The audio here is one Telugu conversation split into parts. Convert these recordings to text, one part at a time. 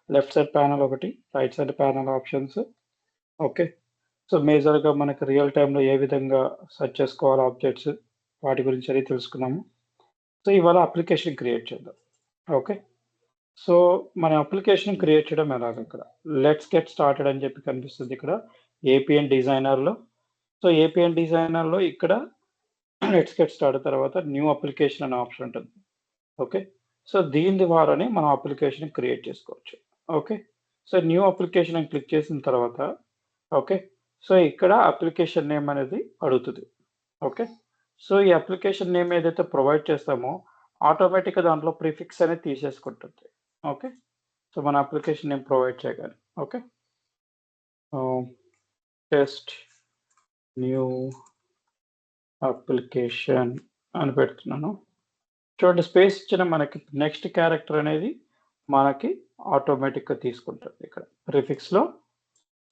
లెఫ్ట్ సైడ్ ప్యానెల్ ఒకటి, right side panel options. Okay. So, మేజర్‌గా మనకి రియల్ టైమ్‌లో ఏ విధంగా సెర్చ్ చేసుకోవాలి ఆబ్జెక్ట్స్, వాటి గురించి అని తెలుసుకున్నాము. సో, ఇవాళ అప్లికేషన్ క్రియేట్ చేద్దాం. ఓకే. సో, మన అప్లికేషన్ క్రియేట్ చేయడం ఎలాగక్కడ? లెట్స్ గెట్ స్టార్టెడ్ అని చెప్పి కనిపిస్తుంది ఇక్కడ ఏపీఎన్ డిజైనర్‌లో. సో, ఏపీఎన్ డిజైనర్‌లో ఇక్కడ లెట్స్ గెట్ స్టార్ట్ తర్వాత న్యూ అప్లికేషన్ అనే ఆప్షన్ ఉంటుంది. ఓకే. సో, దీని ద్వారానే మనం అప్లికేషన్ క్రియేట్ చేసుకోవచ్చు. ఓకే. సో, న్యూ అప్లికేషన్ అని క్లిక్ చేసిన తర్వాత ఓకే. సో, ఇక్కడ అప్లికేషన్ నేమ్ అనేది అడుగుతది. ఓకే. సో, ఈ అప్లికేషన్ నేమ్ ఏదైతే ప్రొవైడ్ చేస్తామో ఆటోమేటిక్‌గా దాంట్లో ప్రిఫిక్స్ అనేది తీసేసుకుంటుంది. ఓకే. సో, మన అప్లికేషన్ నేమ్ ప్రొవైడ్ చేయగానే. ఓకే. టెస్ట్ న్యూ అప్లికేషన్ అని పెడుతున్నాను. చూడండి స్పేస్ ఇచ్చిన మనకి నెక్స్ట్ క్యారెక్టర్ అనేది మనకి ఆటోమేటిక్‌గా తీసుకుంటుంది ఇక్కడ ప్రిఫిక్స్‌లో.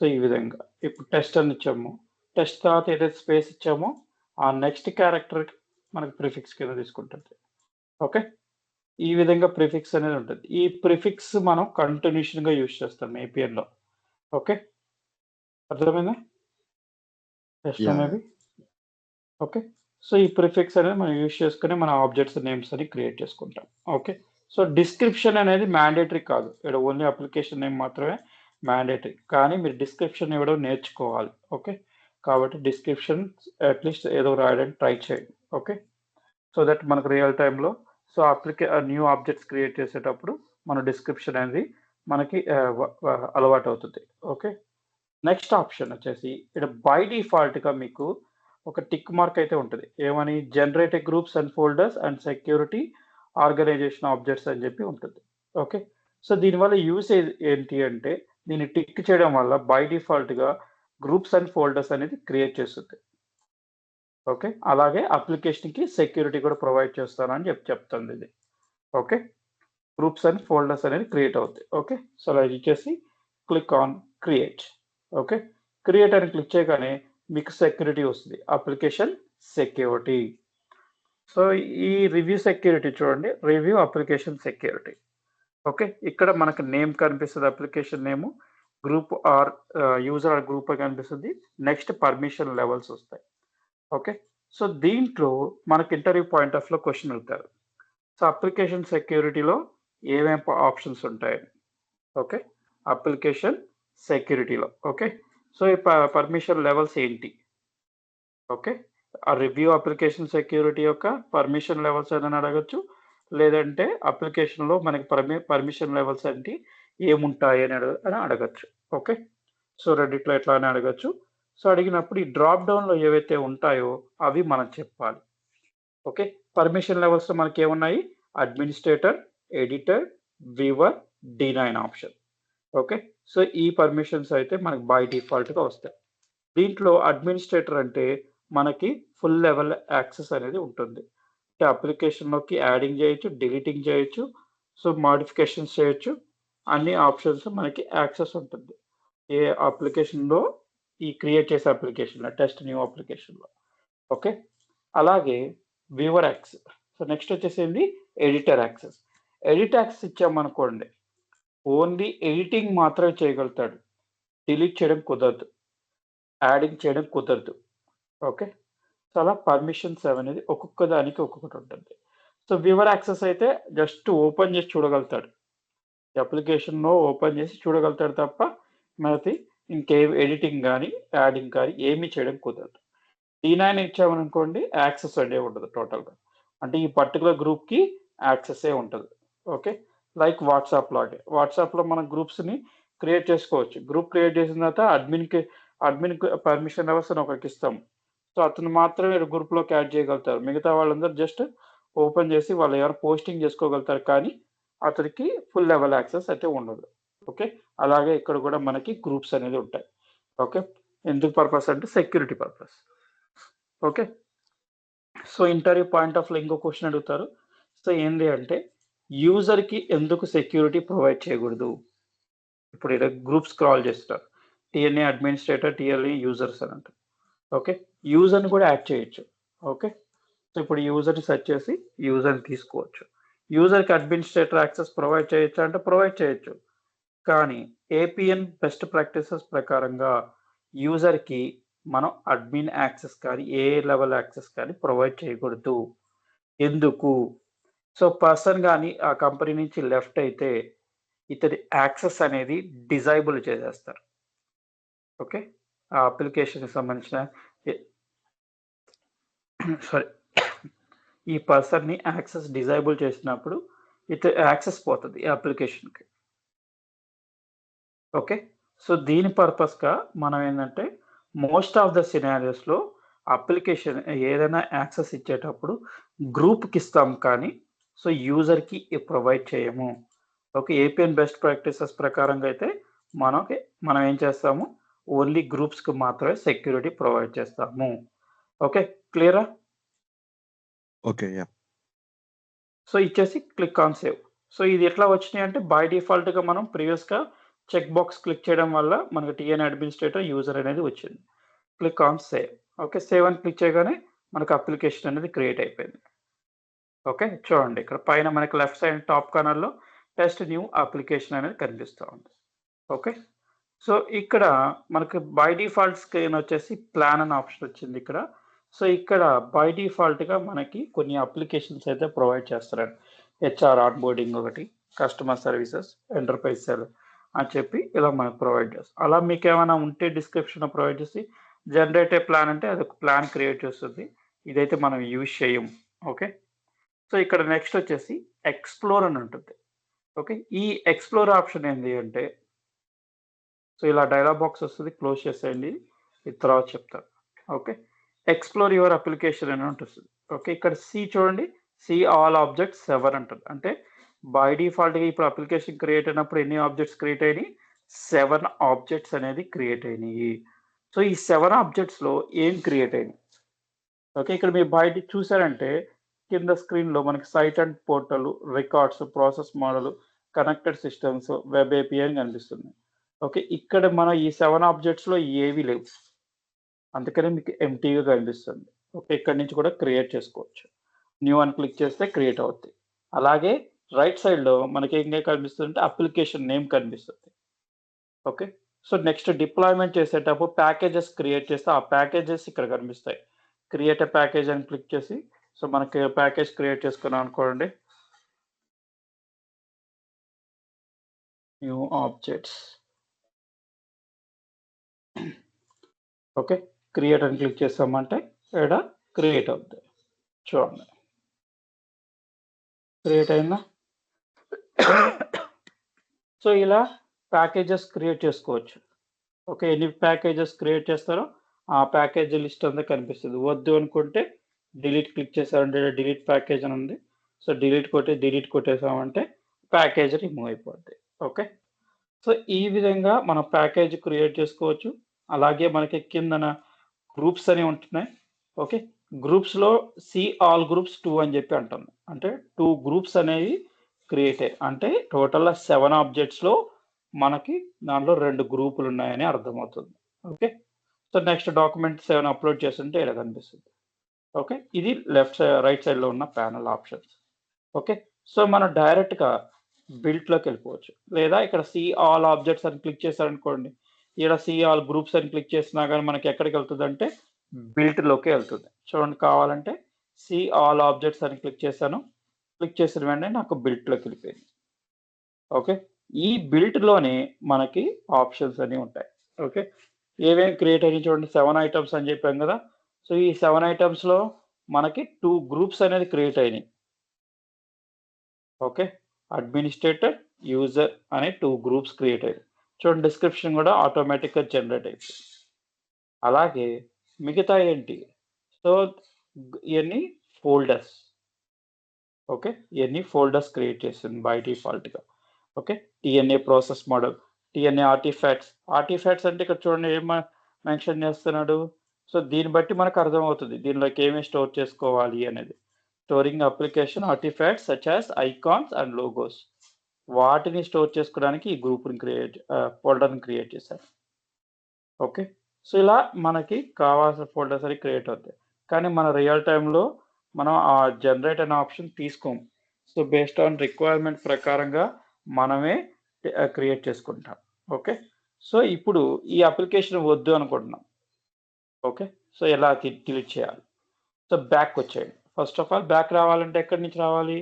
సో, ఈ విధంగా. ఇప్పుడు టెస్ట్ అని ఇచ్చాము. టెస్ట్ తర్వాత ఏదైతే స్పేస్ ఇచ్చామో ఆ నెక్స్ట్ క్యారెక్టర్‌కి మనకి ప్రిఫిక్స్ కింద తీసుకుంటుంది. ఓకే. ఈ విధంగా ప్రిఫిక్స్ అనేది ఉంటుంది. ఈ ప్రిఫిక్స్ మనం కంటిన్యూషన్‌గా యూజ్ చేస్తాం ఏపీఎన్‌లో. ఓకే. అర్థమైందా? Test yeah! అనేది. ఓకే. సో, ఈ ప్రిఫిక్స్ అనేది మనం యూజ్ చేసుకొని మన ఆబ్జెక్ట్స్ నేమ్స్ అని క్రియేట్ చేసుకుంటాం. ఓకే. సో, డిస్క్రిప్షన్ అనేది మ్యాండేటరీ కాదు. ఇక్కడ ఓన్లీ అప్లికేషన్ నేమ్ మాత్రమే మ్యాండేటరీ. కానీ మీరు డిస్క్రిప్షన్ ఇవ్వడం నేర్చుకోవాలి. ఓకే. కాబట్టి డిస్క్రిప్షన్ అట్‌లీస్ట్ ఏదో రాయడానికి ట్రై చేయండి. ఓకే. సో దట్ మనకు రియల్ టైమ్‌లో సో, న్యూ ఆబ్జెక్ట్స్ క్రియేట్ చేసేటప్పుడు మన డిస్క్రిప్షన్ అనేది మనకి అలవాటవుతుంది. ఓకే. నెక్స్ట్ ఆప్షన్ వచ్చేసి ఇక్కడ బై డిఫాల్ట్‌గా మీకు ఒక టిక్ మార్క్ అయితే ఉంటది. ఏమని generate groups and folders and security organization objects అని చెప్పి ఉంటుంది. ఓకే. సో, దీనివల్ల యూసేజ్ ఏంటి అంటే దీన్ని టిక్ చేయడం వల్ల బై డిఫాల్ట్‌గా గ్రూప్స్ అండ్ ఫోల్డర్స్ అనేది క్రియేట్ చేస్తుంది. ఓకే. అలాగే అప్లికేషన్‌కి సెక్యూరిటీ కూడా ప్రొవైడ్ చేస్తానని చెప్తుంది ఇది. ఓకే. గ్రూప్స్ అండ్ ఫోల్డర్స్ అనేది క్రియేట్ అవుతాయి. ఓకే. సో, అలా ఇచ్చేసి click on create. Okay. Create అని క్లిక్ చేయగానే మీకు సెక్యూరిటీ వస్తుంది. Application security. సో, ఈ రివ్యూ సెక్యూరిటీ చూడండి. Review application security. ఓకే. ఇక్కడ మనకు నేమ్ కనిపిస్తది. Application name. Group are user are group కనిపిస్తుంది. నెక్స్ట్ పర్మిషన్ లెవెల్స్ వస్తాయి. ఓకే. సో, దీంట్లో మనకి ఇంటర్వ్యూ పాయింట్ ఆఫ్ వ్యూలో క్వెషన్ అడుగుతారు. సో, అప్లికేషన్ సెక్యూరిటీలో ఏమేం ఆప్షన్స్ ఉంటాయి? ఓకే. అప్లికేషన్ సెక్యూరిటీలో. ఓకే. సో, ఈ పర్మిషన్ లెవెల్స్ ఏంటి? ఓకే. ఆ రివ్యూ అప్లికేషన్ సెక్యూరిటీ యొక్క పర్మిషన్ లెవెల్స్ ఏదైనా అడగొచ్చు. లేదంటే అప్లికేషన్‌లో మనకి పర్మిషన్ లెవెల్స్ ఏంటి? ఏముంటాయి అని అడగొచ్చు. ఓకే. సో, రెడ్డిట్‌లో ఇట్లా అని అడగొచ్చు. సో, అడిగినప్పుడు ఈ డ్రాప్ డౌన్‌లో ఏవైతే ఉంటాయో అవి మనం చెప్పాలి. ఓకే. పర్మిషన్ లెవెల్స్‌లో మనకేమున్నాయి? అడ్మినిస్ట్రేటర్, ఎడిటర్, వ్యూవర్, డినైన్ ఆప్షన్. ఓకే. సో, ఈ పర్మిషన్స్ అయితే మనకు బై డిఫాల్ట్‌గా వస్తాయి. దీంట్లో అడ్మినిస్ట్రేటర్ అంటే మనకి ఫుల్ లెవెల్ యాక్సెస్ అనేది ఉంటుంది. అంటే అప్లికేషన్‌లోకి యాడింగ్ చేయొచ్చు, డిలీటింగ్ చేయొచ్చు. సో, మోడిఫికేషన్స్ చేయొచ్చు. అన్ని ఆప్షన్స్ మనకి యాక్సెస్ ఉంటుంది. ఏ అప్లికేషన్‌లో ఈ క్రియేట్ చేసే అప్లికేషన్‌లో టెస్ట్ న్యూ అప్లికేషన్‌లో. ఓకే. అలాగే వ్యూవర్ యాక్సెస్. సో, నెక్స్ట్ వచ్చేసేంది ఎడిటర్ యాక్సెస్. ఎడిట్ యాక్సెస్ ఇచ్చామనుకోండి. ఓన్లీ ఎడిటింగ్ మాత్రమే చేయగలుగుతాడు. డిలీట్ చేయడం కుదరదు. యాడింగ్ చేయడం కుదరదు. ఓకే. సో, అలా పర్మిషన్స్ అనేది ఒక్కొక్క దానికి ఒక్కొక్కటి ఉంటుంది. సో, వ్యూవర్ యాక్సెస్ అయితే జస్ట్ ఓపెన్ చేసి చూడగలుగుతాడు. అప్లికేషన్‌లో ఓపెన్ చేసి చూడగలుగుతాడు తప్ప మనకి ఇంకేం ఎడిటింగ్ గాని, యాడింగ్ కానీ ఏమి చేయడం కుదరదు. D9 ఇచ్చామనుకోండి యాక్సెస్ అనేవి ఉండదు టోటల్‌గా. అంటే ఈ పర్టిక్యులర్ గ్రూప్‌కి యాక్సెసే ఉంటది. ఓకే. లైక్ వాట్సాప్ లాగే. వాట్సాప్‌లో మనం గ్రూప్స్‌ని క్రియేట్ చేసుకోవచ్చు. గ్రూప్ క్రియేట్ చేసిన తర్వాత అడ్మిన్‌కి పర్మిషన్ లెవెల్స్ అని ఒకరికిస్తాం. సో, అతను మాత్రమే గ్రూప్‌లోకి యాడ్ చేయగలుగుతారు. మిగతా వాళ్ళందరూ జస్ట్ ఓపెన్ చేసి వాళ్ళు ఎవరు పోస్టింగ్ చేసుకోగలుగుతారు కానీ, అతనికి ఫుల్ లెవెల్ యాక్సెస్ అయితే ఉండదు. ఓకే. అలాగే ఇక్కడ కూడా మనకి గ్రూప్స్ అనేది ఉంటాయి. ఓకే. ఎందుకు పర్పస్ అంటే security purpose. Okay. So, interview point of వ్యూలో ఇంకో క్వెషన్ అడుగుతారు. సో, ఏంది అంటే యూజర్‌కి ఎందుకు సెక్యూరిటీ ప్రొవైడ్ చేయకూడదు? ఇప్పుడు ఈడ గ్రూప్ స్క్రాల్ చేస్తారు. టీఎన్ఏ అడ్మినిస్ట్రేటర్, టీఎల్ఈ యూజర్స్ అని అంటారు. ఓకే. యూజర్‌ని కూడా యాడ్ చేయొచ్చు. ఓకే. సో, ఇప్పుడు యూజర్‌ని సెర్చ్ చేసి యూజర్‌ని తీసుకోవచ్చు. యూజర్కి అడ్మినిస్ట్రేటర్ యాక్సెస్ ప్రొవైడ్ చేయొచ్చు అంటే ప్రొవైడ్ చేయొచ్చు. కానీ ఏపీఎన్ బెస్ట్ ప్రాక్టీసెస్ ప్రకారంగా యూజర్కి మనం అడ్మిన్ యాక్సెస్ కానీ ఏ లెవెల్ యాక్సెస్ కానీ ప్రొవైడ్ చేయకూడదు. ఎందుకు? సో పర్సన్ కానీ ఆ కంపెనీ నుంచి లెఫ్ట్ అయితే ఇతడి యాక్సెస్ అనేది డిజైబుల్ చేసేస్తారు. ఓకే. ఆ అప్లికేషన్కి సంబంధించిన సారీ ఈ పర్సన్‌ని యాక్సెస్ డిజేబుల్ చేసినప్పుడు యాక్సెస్ పోతది ఈ అప్లికేషన్‌కి. ఓకే. సో దీని పర్పస్‌గా మనం ఏందంటే మోస్ట్ ఆఫ్ ద సినారియోస్‌లో అప్లికేషన్ ఏదైనా యాక్సెస్ ఇచ్చేటప్పుడు గ్రూప్‌కి ఇస్తాం కానీ సో యూజర్‌కి ప్రొవైడ్ చేయము. ఓకే. ఏపీఎన్ బెస్ట్ ప్రాక్టీసెస్ ప్రకారంగా అయితే మనం ఏం చేస్తాము ఓన్లీ గ్రూప్స్‌కి మాత్రమే సెక్యూరిటీ ప్రొవైడ్ చేస్తాము. ఓకే. క్లియరా? ఓకే. యాహ్! సో ఇచ్చేసి క్లిక్ ఆన్ సేవ్. సో ఇది ఎట్లా వచ్చినాయంటే బై డిఫాల్ట్‌గా మనం ప్రీవియస్‌గా చెక్ బాక్స్ క్లిక్ చేయడం వల్ల మనకు టీఎన్ అడ్మినిస్ట్రేటర్ యూజర్ అనేది వచ్చింది. Click on save. Okay. Save అని క్లిక్ చేయగానే మనకు అప్లికేషన్ అనేది క్రియేట్ అయిపోయింది. ఓకే. చూడండి ఇక్కడ పైన మనకి లెఫ్ట్ సైడ్ టాప్ కార్నర్‌లో టెస్ట్ న్యూ అప్లికేషన్ అనేది కనిపిస్తా ఉంది. ఓకే. సో ఇక్కడ మనకు బై డిఫాల్ట్ స్క్రీన్ వచ్చేసి ప్లాన్ అనే ఆప్షన్ వచ్చింది ఇక్కడ. సో ఇక్కడ బై డిఫాల్ట్‌గా మనకి కొన్ని అప్లికేషన్స్ అయితే ప్రొవైడ్ చేస్తారండి. హెచ్ఆర్ ఆన్‌బోర్డింగ్ ఒకటి, కస్టమర్ సర్వీసెస్, ఎంటర్‌ప్రైజ్ సెల్ అని చెప్పి ఇలా మనకు ప్రొవైడ్ చేస్తారు. అలా మీకేమైనా ఉంటే డిస్క్రిప్షన్‌లో ప్రొవైడ్ చేసి జనరేట్ ఏ ప్లాన్ అంటే అదొక ప్లాన్ క్రియేట్ చేస్తుంది. ఇదైతే మనం యూజ్ చేయం. ఓకే. సో ఇక్కడ నెక్స్ట్ వచ్చేసి ఎక్స్‌ప్లోర్ అని ఉంటుంది. ఓకే. ఈ ఎక్స్‌ప్లోర్ ఆప్షన్ ఏంది అంటే సో ఇలా డైలాగ్ బాక్స్ వస్తది. క్లోజ్ చేసేయండి. ఇది తర్వాత చెప్తాను. ఓకే. ఎక్స్‌ప్లోర్ యువర్ అప్లికేషన్ అని ఉంటుంది. ఓకే. ఇక్కడ సి చూడండి. సీ ఆల్ ఆబ్జెక్ట్స్ 7 అంటుంది. అంటే బై డిఫాల్ట్‌గా ఇప్పుడు అప్లికేషన్ క్రియేట్ అయినప్పుడు ఎన్ని ఆబ్జెక్ట్స్ క్రియేట్ అయినాయి? 7 ఆబ్జెక్ట్స్ అనేది క్రియేట్ అయినాయి. సో ఈ 7 ఆబ్జెక్ట్స్‌లో ఏం క్రియేట్ అయినాయి? ఓకే. ఇక్కడ మీరు బయట చూసారంటే కింద స్క్రీన్‌లో మనకి site and portal, records, process model, connected systems, web API అని కనిపిస్తుంది. ఓకే. ఇక్కడ మనం ఈ 7 ఆబ్జెక్ట్స్‌లో ఏవి లేవు. అందుకనే మీకు ఎంప్టీగా కనిపిస్తుంది. ఓకే. ఇక్కడి నుంచి కూడా క్రియేట్ చేసుకోవచ్చు. న్యూ అని క్లిక్ చేస్తే క్రియేట్ అవుద్ది. అలాగే రైట్ సైడ్‌లో మనకి ఏం కనిపిస్తుందంటే అప్లికేషన్ నేమ్ కనిపిస్తుంది. ఓకే. సో నెక్స్ట్ డిప్లాయ్‌మెంట్ చేసేటప్పుడు ప్యాకేజెస్ క్రియేట్ చేస్తే ఆ ప్యాకేజెస్ ఇక్కడ కనిపిస్తాయి. క్రియేట్ ఎ ప్యాకేజ్ అని క్లిక్ చేసి సో మనకి ప్యాకేజ్ క్రియేట్ చేసుకున్నాం అనుకోండి. New objects. ఓకే. క్రియేట్ అని క్లిక్ చేసామంటే ఈడ క్రియేట్ అవుద్ది. చూడండి. క్రియేట్ అయిందా? సో ఇలా ప్యాకేజెస్ క్రియేట్ చేసుకోవచ్చు. ఓకే. ఎన్ని ప్యాకేజెస్ క్రియేట్ చేస్తారో ఆ ప్యాకేజ్ లిస్ట్ అంతా కనిపిస్తది. వద్దు అనుకుంటే డిలీట్ క్లిక్ చేసామంటే డిలీట్ ప్యాకేజ్ అని ఉంది. సో డిలీట్ కొట్టేసామంటే ప్యాకేజ్ రిమూవ్ అయిపోద్ది. ఓకే. సో ఈ విధంగా మనం ప్యాకేజ్ క్రియేట్ చేసుకోవచ్చు. అలాగే మనకి కిందన గ్రూప్స్ అని ఉంటున్నాయి. ఓకే. గ్రూప్స్‌లో సీ ఆల్ గ్రూప్స్ 2 అని చెప్పి అంటాం. అంటే 2 గ్రూప్స్ అనేవి క్రియేట్ అయ్యాయి. అంటే టోటల్‌గా 7 ఆబ్జెక్ట్స్‌లో మనకి దాంట్లో 2 గ్రూపులు ఉన్నాయని అర్థమవుతుంది. Okay. So next document 7 upload చేస్తుంటే ఇలా కనిపిస్తుంది. ఓకే. ఇది రైట్ సైడ్‌లో ఉన్న ప్యానెల్ ఆప్షన్స్. ఓకే. సో మనం డైరెక్ట్‌గా బిల్ట్‌లోకి వెళ్ళిపోవచ్చు. లేదా ఇక్కడ సీ ఆల్ ఆబ్జెక్ట్స్ అని క్లిక్ చేశారనుకోండి. ఈడ సీ ఆల్ గ్రూప్స్ అని క్లిక్ చేసినా గాని మనకి ఎక్కడికి వెళ్తదంటే బిల్ట్‌లోకే వెళ్తది. చూడండి కావాలంటే సీ ఆల్ ఆబ్జెక్ట్స్ అని క్లిక్ చేశాను. క్లిక్ చేసిన వెంటనే నాకు బిల్ట్‌లోకి వెళ్ళిపోయింది. ఓకే. ఈ బిల్ట్‌లోనే మనకి ఆప్షన్స్ అన్నీ ఉంటాయి. ఓకే. ఏమేమి క్రియేట్ అయినాయి చూడండి 7 ఐటెమ్స్ అని చెప్పాం కదా! సో ఈ 7 ఐటెమ్స్‌లో మనకి 2 గ్రూప్స్ అనేది క్రియేట్ అయినాయి. ఓకే. అడ్మినిస్ట్రేటర్, యూజర్ అనే 2 గ్రూప్స్ క్రియేట్ అయ్యాయి. చూడండి డిస్క్రిప్షన్ కూడా ఆటోమేటిక్‌గా జనరేట్ అయిపోయింది. అలాగే మిగతా ఏంటి? సో ఇయన్నీ ఫోల్డర్స్. ఓకే. ఇయన్నీ ఫోల్డర్స్ క్రియేట్ చేసింది బై డిఫాల్ట్‌గా. Okay. TNA process model, TNA artefacts. Artefacts అంటే ఇక్కడ చూడండి మెన్షన్ చేస్తున్నాడు. సో దీన్ని బట్టి మనకు అర్థమవుతది. దీనిలోకి ఏమేమి స్టోర్ చేసుకోవాలి అనేది. Storing application artifacts such as icons and logos. వాటిని స్టోర్ చేసుకోవడానికి ఈ ఫోల్డర్‌ని క్రియేట్ చేశారు. ఓకే. సో ఇలా మనకి కావాల్సిన ఫోల్డర్స్ అన్ని క్రియేట్ అవుతాయి. కానీ మన రియల్ టైమ్‌లో మనం ఆ జనరేట్ అనే ఆప్షన్ తీసుకోము. సో బేస్డ్ ఆన్ రిక్వైర్మెంట్ ప్రకారంగా మనమే క్రియేట్ చేసుకుంటాం. ఓకే. సో ఇప్పుడు ఈ అప్లికేషన్ వద్దు అనుకుంటున్నాం. ఓకే. సో ఎలా డిలీట్ చేయాలి? సో బ్యాక్‌కొచ్చేయండి. ఫస్ట్ ఆఫ్ ఆల్ బ్యాక్ రావాలంటే ఎక్కడి నుంచి రావాలి?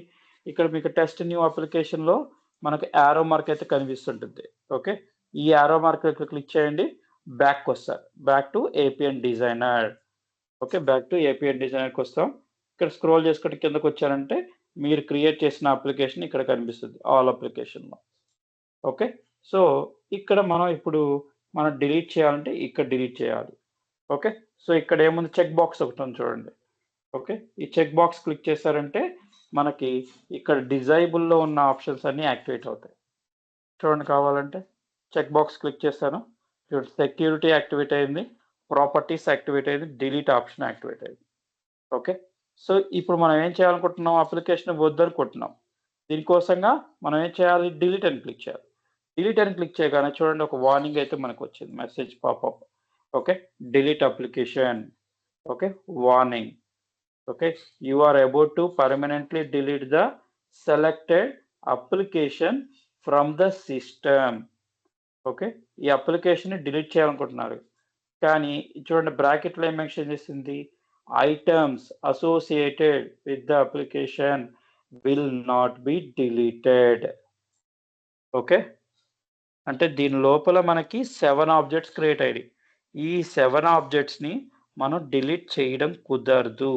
ఇక్కడ మీకు టెస్ట్ న్యూ అప్లికేషన్‌లో మనకు యారో మార్క్ అయితే కనిపిస్తుంటుంది. ఓకే. ఈ యారో మార్క్ క్లిక్ చేయండి. బ్యాక్‌కొస్తారు. Back to APN designer. Okay. Back to APN డిజైనర్‌కొస్తాం. ఇక్కడ స్క్రోల్ చేసుకుంటూ కిందకొచ్చారంటే మీరు క్రియేట్ చేసిన అప్లికేషన్ ఇక్కడ కనిపిస్తుంది. ఆల్ అప్లికేషన్‌లో. ఓకే. సో ఇక్కడ మనం డిలీట్ చేయాలంటే ఇక్కడ డిలీట్ చేయాలి. ఓకే. సో ఇక్కడ ఏముంది చెక్ బాక్స్ ఒకటుంది చూడండి. ఓకే. ఈ చెక్ బాక్స్ క్లిక్ చేశారంటే మనకి ఇక్కడ డిజైబుల్‌లో ఉన్న ఆప్షన్స్ అన్నీ యాక్టివేట్ అవుతాయి. చూడండి కావాలంటే చెక్ బాక్స్ క్లిక్ చేశాను. చూడండి సెక్యూరిటీ యాక్టివేట్ అయింది. ప్రాపర్టీస్ యాక్టివేట్ అయింది. డిలీట్ ఆప్షన్ యాక్టివేట్ అయింది. ఓకే. సో ఇప్పుడు మనం ఏం చేయాలనుకుంటున్నాం? అప్లికేషన్ వద్దనుకుంటున్నాం. దీనికోసంగా మనం ఏం చేయాలి? డిలీట్ అని క్లిక్ చేయాలి. డిలీట్ అని క్లిక్ చేయగానే చూడండి ఒక వార్నింగ్ అయితే మనకొచ్చింది. Message popup. Okay. Delete application. Okay. Warning. Okay, you are about to permanently delete the selected application from the system. Okay. ఈ అప్లికేషన్‌ని డిలీట్ చేయాలనుకుంటున్నారు. కానీ చూడండి బ్రాకెట్‌లో ఏం మెన్షన్ చేసింది? Items associated with the application will not be deleted. Okay. అంటే దీని లోపల మనకి 7 ఆబ్జెక్ట్స్ క్రియేట్ అయ్యాయి. ఈ 7 ఆబ్జెక్ట్స్‌ని మనం డిలీట్ చేయడం కుదరదు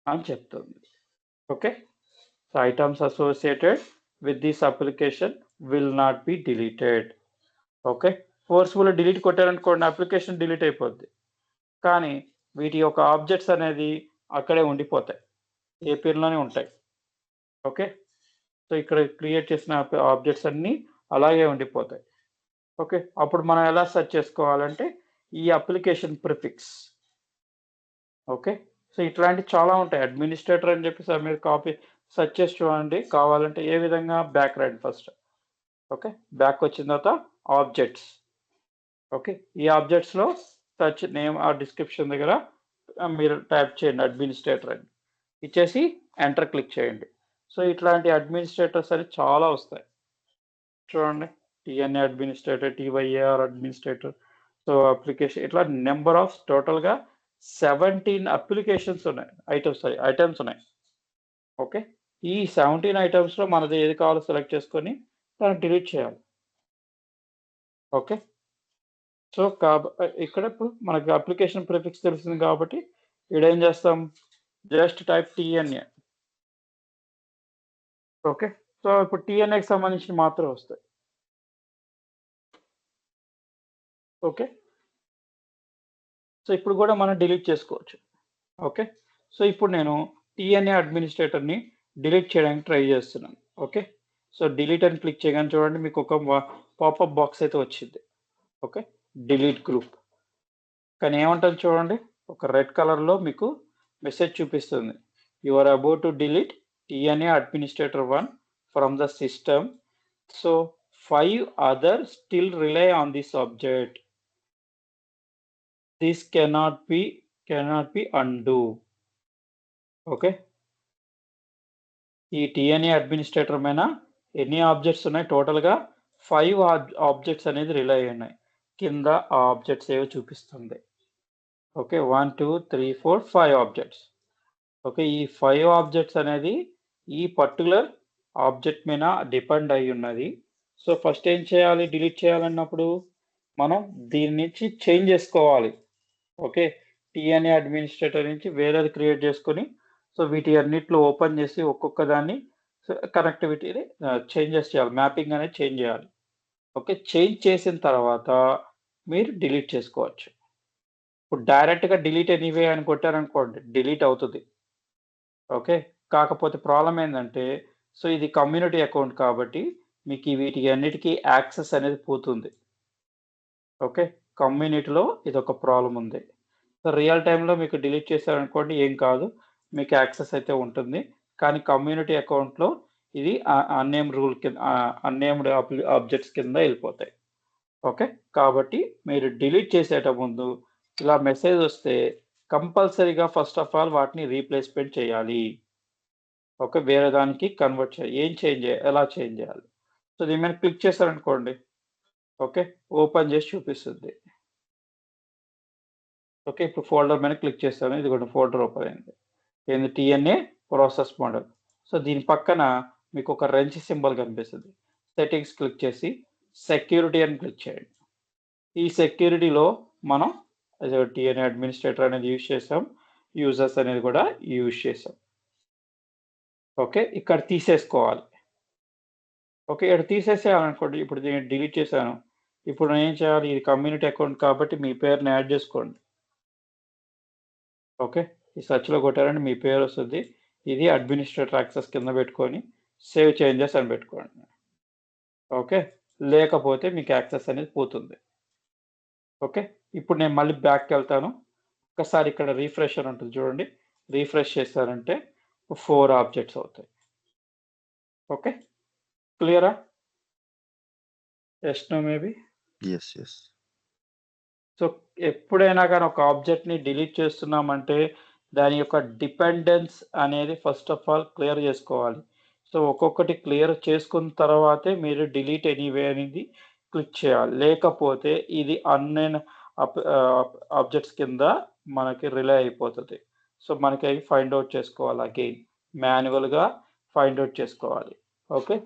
అని చెప్తుంది. Okay. So items associated with this application will not be deleted. Okay. Forceful delete కొట్టారనుకోండి అప్లికేషన్ డిలీట్ అయిపోద్ది. కానీ వీటి యొక్క ఆబ్జెక్ట్స్ అనేది అక్కడే ఉండిపోతాయి. ఏపీఎన్‌లోనే ఉంటాయి. ఓకే. సో ఇక్కడ క్రియేట్ చేసిన ఆబ్జెక్ట్స్ అన్నీ అలాగే ఉండిపోతాయి. ఓకే. అప్పుడు మనం ఎలా సెర్చ్ చేసుకోవాలంటే ఈ అప్లికేషన్ ప్రిఫిక్స్. ఓకే. సో ఇట్లాంటివి చాలా ఉంటాయి. అడ్మినిస్ట్రేటర్ అని చెప్పేసి మీరు సెర్చ్ చేసి చూడండి. కావాలంటే ఏ విధంగా బ్యాక్ రండి ఫస్ట్. ఓకే. బ్యాక్ వచ్చిన తర్వాత ఆబ్జెక్ట్స్. ఓకే. ఈ ఆబ్జెక్ట్స్‌లో సెర్చ్ నేమ్ డిస్క్రిప్షన్ దగ్గర మీరు టైప్ చేయండి అడ్మినిస్ట్రేటర్ అని. ఇచ్చేసి ఎంటర్ క్లిక్ చేయండి. సో ఇట్లాంటి అడ్మినిస్ట్రేటర్స్ అని చాలా వస్తాయి. చూడండి. TNA administrator, TYAR administrator. So application ఇట్లా నంబర్ ఆఫ్ టోటల్‌గా 17 అప్లికేషన్స్ ఉన్నాయి. ఐటెమ్స్ ఉన్నాయి. ఓకే. ఈ 17 ఐటెమ్స్‌లో మనది ఏది కావాలో సెలెక్ట్ చేసుకొని దాన్ని డిలీట్ చేయాలి. ఓకే. సో ఇక్కడ ఇప్పుడు మనకి అప్లికేషన్ ప్రిఫిక్స్ తెలిసింది కాబట్టి ఈడేం చేస్తాం? Just type TNA. Okay. So ఇప్పుడు టీఎన్ఏకి సంబంధించినవి మాత్రమే వస్తాయి. ఓకే. సో ఇప్పుడు కూడా మనం డిలీట్ చేసుకోవచ్చు. ఓకే. సో ఇప్పుడు నేను టీఎన్ఏ అడ్మినిస్ట్రేటర్‌ని డిలీట్ చేయడానికి ట్రై చేస్తున్నాను. ఓకే. సో డిలీట్ అని క్లిక్ చేయగానే చూడండి మీకు ఒక పాపప్ బాక్స్ అయితే వచ్చింది. ఓకే. Delete group. కానీ ఏమంటుంది చూడండి? ఒక రెడ్ కలర్‌లో మీకు మెసేజ్ చూపిస్తుంది. You are about to delete TNA administrator 1 from the system. So 5 others still rely on this object. This cannot be undo. Okay. ఈ టీఎన్ఏ అడ్మినిస్ట్రేటర్ పైన ఎన్ని ఆబ్జెక్ట్స్ ఉన్నాయి? టోటల్‌గా 5 ఆబ్జెక్ట్స్ అనేది రిలై అయ్యి ఉన్నాయి. కింద ఆ ఆబ్జెక్ట్స్ ఏవో చూపిస్తుంది. ఓకే. 1, 2, 3, 4, 5 ఆబ్జెక్ట్స్. ఓకే. ఈ 5 ఆబ్జెక్ట్స్ అనేది ఈ పర్టిక్యులర్ ఆబ్జెక్ట్ మీద డిపెండ్ అయ్యి ఉన్నది. సో ఫస్ట్ ఏం చేయాలి? డిలీట్ చేయాలన్నప్పుడు మనం దీని నుంచి చేంజ్ చేసుకోవాలి. ఓకే. టీఎన్ఏ అడ్మినిస్ట్రేటర్ నుంచి వేరేది క్రియేట్ చేసుకొని సో వీటి అన్నిట్లో ఓపెన్ చేసి ఒక్కొక్క దాన్ని కనెక్టివిటీని చేంజెస్ చేయాలి. మ్యాపింగ్ అనేది చేంజ్ చేయాలి. ఓకే. చేంజ్ చేసిన తర్వాత మీరు డిలీట్ చేసుకోవచ్చు. ఇప్పుడు డైరెక్ట్‌గా డిలీట్ ఎనీవే అని కొట్టారనుకోండి డిలీట్ అవుతది. ఓకే. కాకపోతే ప్రాబ్లమ్ ఏందంటే సో ఇది కమ్యూనిటీ అకౌంట్ కాబట్టి మీకు వీటి అన్నిటికి యాక్సెస్ అనేది పోతుంది. ఓకే. కమ్యూనిటీలో ఇదొక ప్రాబ్లమ్ ఉంది. సో రియల్ టైమ్‌లో మీకు డిలీట్ చేశారనుకోండి ఏం కాదు. మీకు యాక్సెస్ అయితే ఉంటుంది. కానీ కమ్యూనిటీ అకౌంట్‌లో ఇది అన్‌నేమ్డ్ రూల్ కింద అన్‌నేమ్డ్ ఆబ్జెక్ట్స్ కింద ఎళ్ళిపోతాయి. ఓకే. కాబట్టి మీరు డిలీట్ చేసేట ముందు ఇలా మెసేజ్ వస్తే కంపల్సరీగా ఫస్ట్ ఆఫ్ ఆల్ వాటిని రీప్లేస్‌మెంట్ చేయాలి. ఓకే. వేరే దానికి కన్వర్ట్ చేయాలి. ఎలా చేంజ్ చేయాలి? సో, దీని మీద క్లిక్ చేశారనుకోండి. ఓకే. ఓపెన్ చేసి చూపిస్తుంది. ఓకే. ఇప్పుడు ఫోల్డర్ మీద క్లిక్ చేశాను. ఇదిగోండి ఫోల్డర్ ఓపెన్ అయింది. ఏంది టీఎన్ఏ ప్రాసెస్ మోడల్. సో, దీని పక్కన మీకు ఒక రెంచ్ సింబల్ కనిపిస్తది. సెట్టింగ్స్ క్లిక్ చేసి సెక్యూరిటీ అని క్లిక్ చేయండి. ఈ సెక్యూరిటీలో మనం టీఎన్ఏ అడ్మినిస్ట్రేటర్ అనేది యూజ్ చేసాం. యూజర్స్ అనేది కూడా యూజ్ చేసాం. ఓకే. ఇక్కడ తీసేసుకోవాలి. ఓకే. ఇక్కడ తీసేసేయాలనుకోండి. ఇప్పుడు నేను డిలీట్ చేశాను. ఇప్పుడు నేనేం చేయాలి? ఇది కమ్యూనిటీ అకౌంట్ కాబట్టి మీ పేరుని యాడ్ చేసుకోండి. ఓకే. ఈ సెర్చ్‌లో కొట్టారంటే మీ పేరొస్తది. ఇది అడ్మినిస్ట్రేటర్ యాక్సెస్ కింద పెట్టుకొని సేవ్ చేంజెస్ అని పెట్టుకోండి. ఓకే. లేకపోతే మీకు యాక్సెస్ అనేది పోతుంది. ఓకే. ఇప్పుడు నేను మళ్ళీ బ్యాక్‌కెళ్తాను. ఒక్కసారి ఇక్కడ రిఫ్రెష్ అని ఉంటుంది చూడండి. రిఫ్రెష్ చేశారంటే 4 ఆబ్జెక్ట్స్ అవుతాయి. ఓకే. క్లియరా? Yes, no maybe? Yes. Yes. So, ఎప్పుడైనా గాని ఒక ఆబ్జెక్ట్‌ని డిలీట్ చేస్తున్నామంటే, దాని యొక్క డిపెండెన్స్ అనేది ఫస్ట్ ఆఫ్ ఆల్ క్లియర్ జేసుకోవాలి. సో, ఒక్కొక్కటి క్లియర్ చేసుకున్న తర్వాతే మీరు డిలీట్ ఎనీవే అనేది క్లిక్ చేయాలి. లేకపోతే ఇది ఆబ్జెక్ట్స్ కింద మనకి రిలే అయిపోతది. సో, మనకయి ఫైండ్ ఔట్ చేసుకోవాలి అగైన్. మాన్యువల్‌గా ఫైండ్ ఔట్ చేసుకోవాలి. ఓకే.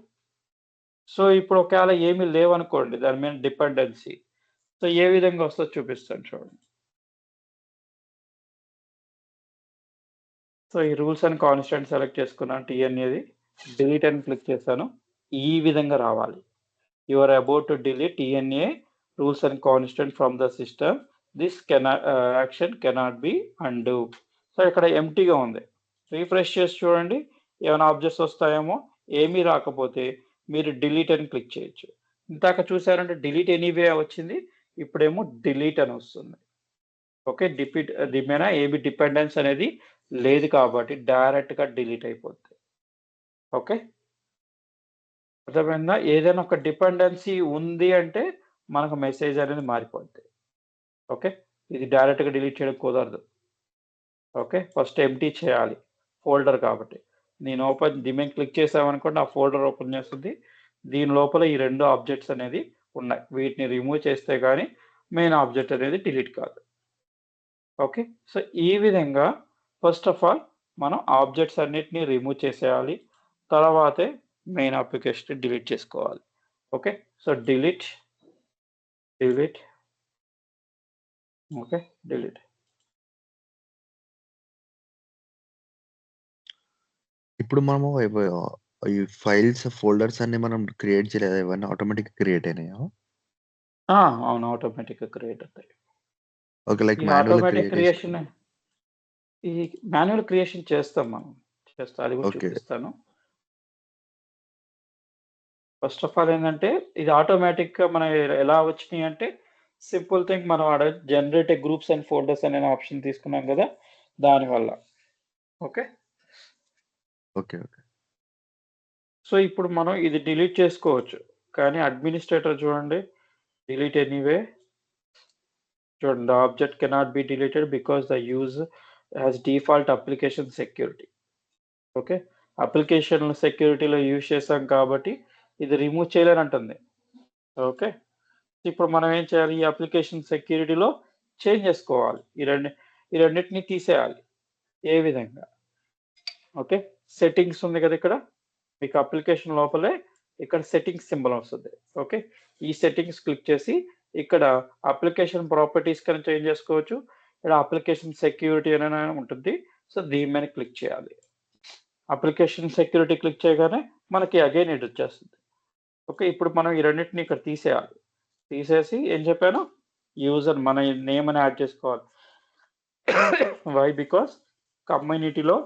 సో, ఇప్పుడు ఒకవేళ ఏమి లేవనుకోండి దాని మీద డిపెండెన్సీ. సో, ఏ విధంగా వస్తదో చూపిస్తాను చూడండి. సో, ఈ రూల్స్ అండ్ కాన్స్టెంట్ సెలెక్ట్ చేసుకున్నాను టీఎన్ఏది. డిలీట్ అని క్లిక్ చేశాను. ఈ విధంగా రావాలి. You are about to delete TNA rules and constant from the system. This action cannot be undo. So, ఇక్కడ ఎంప్టీగా ఉంది. రిఫ్రెష్ చేసి చూడండి. ఏమైనా ఆబ్జెక్ట్స్ వస్తాయేమో. ఏమీ రాకపోతే మీరు డిలీట్ అని క్లిక్ చేయొచ్చు. ఇందాక చూసారంటే డిలీట్ ఎనీవే వచ్చింది. ఇప్పుడేమో డిలీట్ అని వస్తుంది. ఓకే. దీని మీద ఏమి డిపెండెన్స్ అనేది లేదు కాబట్టి డైరెక్ట్‌గా డిలీట్ అయిపోద్ది. ఓకే. అర్థమైందా? ఏదైనా ఒక డిపెండెన్సీ ఉంది అంటే మనకు మెసేజ్ అనేది మారిపోద్ది. ఓకే. ఇది డైరెక్ట్‌గా డిలీట్ చేయడం కుదరదు. ఓకే. ఫస్ట్ ఎంప్టీ చేయాలి. ఫోల్డర్ కాబట్టి. దీని మీద క్లిక్ చేశామనుకోండి ఆ ఫోల్డర్ ఓపెన్ చేస్తది. దీని లోపల ఈ 2 ఆబ్జెక్ట్స్ అనేది ఉన్నాయి. వీటిని రిమూవ్ చేస్తే గాని మెయిన్ ఆబ్జెక్ట్ అనేది డిలీట్ కాదు. ఓకే. సో, ఈ విధంగా ఫస్ట్ ఆఫ్ ఆల్ మనం ఆబ్జెక్ట్స్ అన్నిటిని రిమూవ్ చేసేయాలి. తర్వాతే మెయిన్ అప్లికేషన్‌ని డిలీట్ చేసుకోవాలి. Okay. So, delete. Okay. Delete. ఇప్పుడు మనము ఈ ఫైల్స్, ఫోల్డర్స్ అన్నీ మనం క్రియేట్ చేయలేదా? ఇవన్నీ ఆటోమేటిక్‌గా క్రియేట్ అయినాయా? ఆ! అవును. ఆటోమేటిక్‌గా క్రియేట్ అవుతాయి. ఓకే. లైక్ ఈ మాన్యువల్‌గా ఆటోమేటిక్ క్రియేట్ చేసి క్రియేషన్ ఈ మాన్యువల్ క్రియేషన్ చేస్తాం మనం. అది కూడా ఓకే. చూపిస్తాను. ఫస్ట్ ఆఫ్ ఆల్ ఏందంటే ఇది ఆటోమేటిక్‌గా మనం ఎలా వచ్చినాయంటే సింపుల్ థింగ్ మనం ఆడ జనరేట్ గ్రూప్స్ అండ్ ఫోల్డర్స్ అనే ఆప్షన్ తీసుకున్నాం కదా! దానివల్ల. ఓకే. ఓకే. ఓకే. సో, ఇప్పుడు మనం ఇది డిలీట్ చేసుకోవచ్చు. కానీ అడ్మినిస్ట్రేటర్ చూడండి. Delete anyway. చూడండి. The object cannot be deleted because the use has default application security. Okay. Application సెక్యూరిటీలో యూజ్ చేసాం కాబట్టి ఇది రిమూవ్ చేయలేనంటుంది. ఓకే. ఇప్పుడు మనం ఏం చేయాలి? ఈ అప్లికేషన్ సెక్యూరిటీలో చేంజ్ చేసుకోవాలి. ఈ రెండిటిని తీసేయాలి. ఏ విధంగా? ఓకే. సెట్టింగ్స్ ఉంది కదా ఇక్కడ. మీకు అప్లికేషన్ లోపలే ఇక్కడ సెట్టింగ్స్ సింబల్ వస్తది. ఓకే. ఈ సెట్టింగ్స్ క్లిక్ చేసి ఇక్కడ అప్లికేషన్ ప్రాపర్టీస్ కని చేంజ్ చేసుకోవచ్చు. ఇక్కడ అప్లికేషన్ సెక్యూరిటీ అని ఉంటుంది. సో, దీని మీద క్లిక్ చేయాలి. అప్లికేషన్ సెక్యూరిటీ క్లిక్ చేయగానే మనకి అగైన్ ఇదొచ్చేస్తది. ఓకే. ఇప్పుడు మనం ఈ రెండిటిని ఇక్కడ తీసేయాలి. తీసేసి ఏం చెప్పాను? యూజర్ మన నేమ్ అని యాడ్ చేసుకోవాలి. వై? బికాజ్ కమ్యూనిటీలో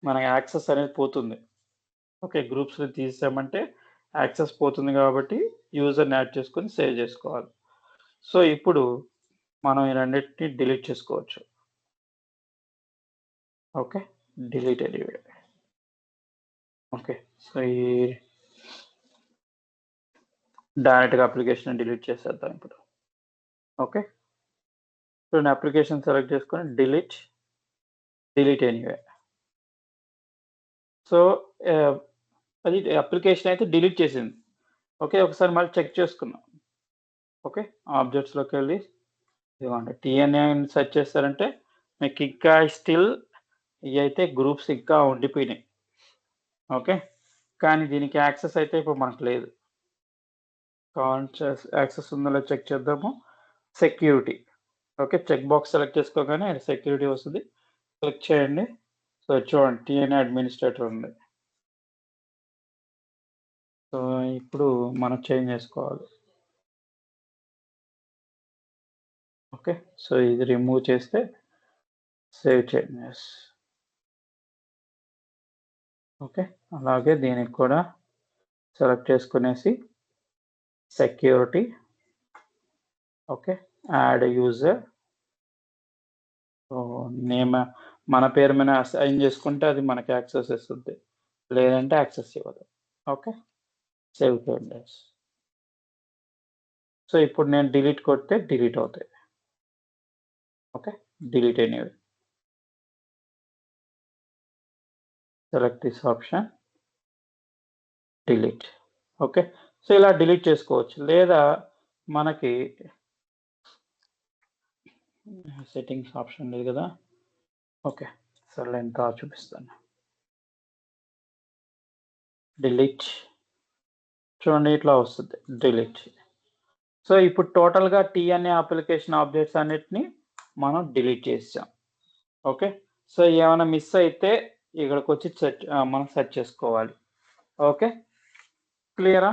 మన యాక్సెస్ అనేది పోతుంది. ఓకే. గ్రూప్స్‌ని తీసేసామంటే యాక్సెస్ పోతుంది కాబట్టి యూజర్‌ని యాడ్ చేసుకొని సేవ్ చేసుకోవాలి. సో, ఇప్పుడు మనం ఈ రెండిటిని డిలీట్ చేసుకోవచ్చు. Okay. Delete anyway. Okay. So, ఈ డైరెక్ట్‌గా అప్లికేషన్‌ని డిలీట్ చేసేద్దాం ఇప్పుడు. ఓకే. చూడండి అప్లికేషన్ సెలెక్ట్ చేసుకొని డిలీట్ ఎనీవే. సో, అది అప్లికేషన్ అయితే డిలీట్ చేసింది. ఓకే. ఒకసారి మళ్ళీ చెక్ చేసుకుందాం. ఓకే. ఆబ్జెక్ట్స్‌లోకెళ్ళి ఇదిగోండి టీఎన్ఏ అని సెర్చ్ చేశారంటే మీకు ఇంకా స్టిల్ ఇయైతే గ్రూప్స్ ఇంకా ఉండిపోయినాయి. ఓకే. కానీ దీనికి యాక్సెస్ అయితే ఇప్పుడు మనకు లేదు. యాక్సెస్ ఉందో లేదో చెక్ చేద్దాము. Security. Okay. Check box select చేసుకోగానే సెక్యూరిటీ వస్తది. క్లిక్ చేయండి. సో, చూడండి టీఎన్ఏ అడ్మినిస్ట్రేటర్ ఉంది. సో, ఇప్పుడు మనం చేంజ్ చేసుకోవాలి. ఓకే. సో, ఇది రిమూవ్ చేస్తే సేవ్ చేంజెస్. ఓకే. అలాగే దీనికి కూడా సెలెక్ట్ చేసుకునేసి security. Okay. Add user. So, name మన పేరు మీద అసైన్ చేసుకుంటే అది మనకి యాక్సెస్ ఇస్తుంది. లేదంటే యాక్సెస్ ఇవ్వదు. ఓకే. Save changes. సో, ఇప్పుడు నేను డిలీట్ కొడితే డిలీట్ అవుతాయి. ఓకే. డిలీట్ అయినవి. Select this option. Delete. Okay. So, ఇలా డిలీట్ చేసుకోవచ్చు. లేదా మనకి సెట్టింగ్స్ ఆప్షన్ లేదు కదా! ఓకే. సర్లే ఇంకా చూపిస్తాను. డిలీట్. చూడండి ఇట్లా వస్తది. డిలీట్. సో, ఇప్పుడు టోటల్‌గా టీఎన్ఏ అప్లికేషన్ అప్డేట్స్ అన్నిటిని మనం డిలీట్ చేసేసాం. ఓకే. సో, ఏమైనా మిస్ అయితే ఇక్కడికొచ్చి మనం సెర్చ్ చేసుకోవాలి. ఓకే. క్లియరా?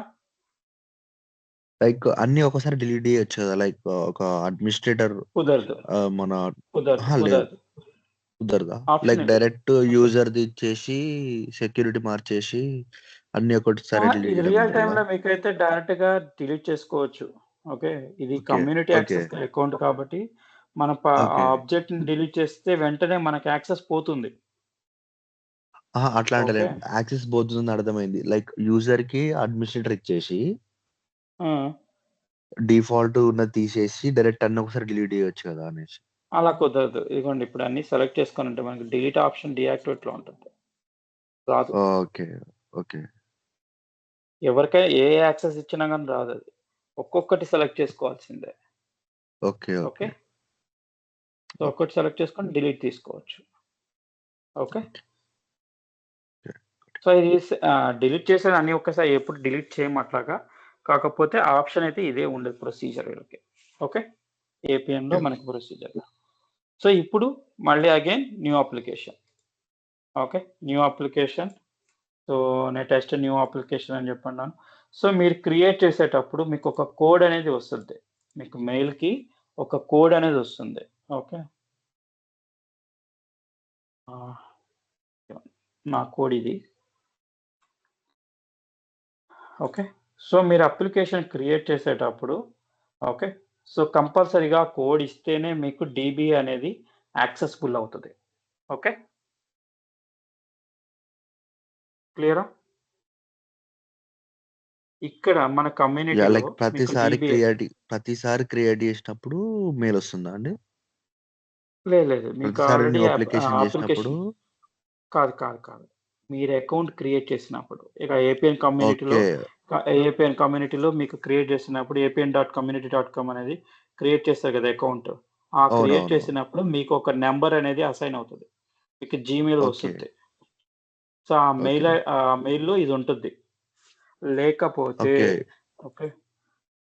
లైక్ అన్నీ ఒక్కసారి డిలీట్ చేయొచ్చు కదా! లైక్ ఒక అడ్మినిస్ట్రేటర్ కుదరదు. మన కుదరదు. అహా! లేదు. కుదరదు. కుదరదా? ఆప్షన్ లైక్ ఇది. Direct okay. యూజర్‌ది ఇచ్చేసి సెక్యూరిటీ మార్చేసి అన్నీ ఒకటేసారి డిలీట్ ఇది చేయడం రియల్ ఉంటదా? టైమ్‌లో మీకైతే డైరెక్ట్‌గా డిలీట్ చేసుకోవచ్చు. ఓకే. ఇది okay. Community okay. Access account కాబట్టి మన ఆ ఓకే. ఆబ్జెక్ట్‌ని డిలీట్ చేస్తే వెంటనే మనకి యాక్సెస్ పోతుంది. అహా! అట్లా ఓకే. అంటలేను. యాక్సెస్ పోతుందని అర్థమైంది. లైక్ యూజర్‌కి అడ్మినిస్ట్రేటర్ ఇచ్చేసి ఆ! డిఫాల్ట్ ఉన్నది తీసేసి డైరెక్ట్ అన్నీ ఒకసారి డిలీట్ చేయొచ్చు కదా! అనేసి. అలా కుదరదు. ఇదిగోండి ఇప్పుడు అన్నీ సెలెక్ట్ చేసుకొనుంటే మనకి డిలీట్ ఆప్షన్ డీయాక్టివేట్‌లో ఉంటుంది. రాదు. ఓకే. ఓకే. ఏ యాక్సెస్ ఇచ్చినా గాని రాదది. ఒక్కొక్కటి సెలెక్ట్ చేసుకోవాల్సిందే. ఓకే. ఓకే. ఓకే. సో, ఒక్కటి సెలెక్ట్ చేసుకొని డిలీట్ తీసుకోవచ్చు. ఓకే. ఓకే. సో, ఇది డిలీట్ చేసేది అన్నీ ఒక్కసారి ఎప్పుడు డిలీట్ చేయము అట్లాగా. కాకపోతే ఆప్షన్ అయితే ఇదే ఉండేది ప్రొసీజర్ వీళ్ళకి. ఓకే. ఏపీఎన్‌లో ఓకే. మనకి ప్రొసీజర్. సో, ఇప్పుడు మళ్ళీ again new application. Okay. New application. So, నేను టెస్ట్ న్యూ అప్లికేషన్ అని చెప్పన్నాను. సో, మీరు క్రియేట్ చేసేటప్పుడు మీకొక కోడ్ అనేది వస్తది. మీకు మెయిల్‌కి ఒక కోడ్ అనేది వస్తుంది. ఓకే. ఆహ్, నా కోడ్ ఇది. ఓకే. సో, మీరు అప్లికేషన్ క్రియేట్ చేసేటప్పుడు ఓకే. సో, కంపల్సరీగా కోడ్ ఇస్తేనే మీకు డీబీ అనేది యాక్సెసిబుల్ అవుతది. ఓకే. క్లియరా? ఇక్కడ మన యాహ్! కమ్యూనిటీలో లైక్ మీకు డీబీ ప్రతిసారి క్రియేట్ చేసినప్పుడు మెయిల్ వస్తుందా అండి? లేదు. మీకు ప్రతిసారి ఆల్రెడీ న్యూ అప్లికేషన్ చేసినప్పుడు అప్లికేషన్ కాదు. మీరు అకౌంట్ క్రియేట్ చేసినప్పుడు. ఇక ఏపీఎన్ కమ్యూనిటీలో ఓకే. ఏపీఎన్ కమ్యూనిటీలో మీకు క్రియేట్ చేసినప్పుడు ఏపీఎన్.కమ్యూనిటీ.కామ్ అనేది క్రియేట్ చేస్తారు కదా అకౌంట్. ఆ క్రియేట్ అవునవును. చేసినప్పుడు మీకు ఒక నంబర్ అనేది అసైన్ అవుతది. మీకు జీమెయిల్ ఓకే. వస్తుంది. So, okay. ఆ మెయిల్‌లో ఇది ఉంటుంది. లేకపోతే ఓకే. ఓకే.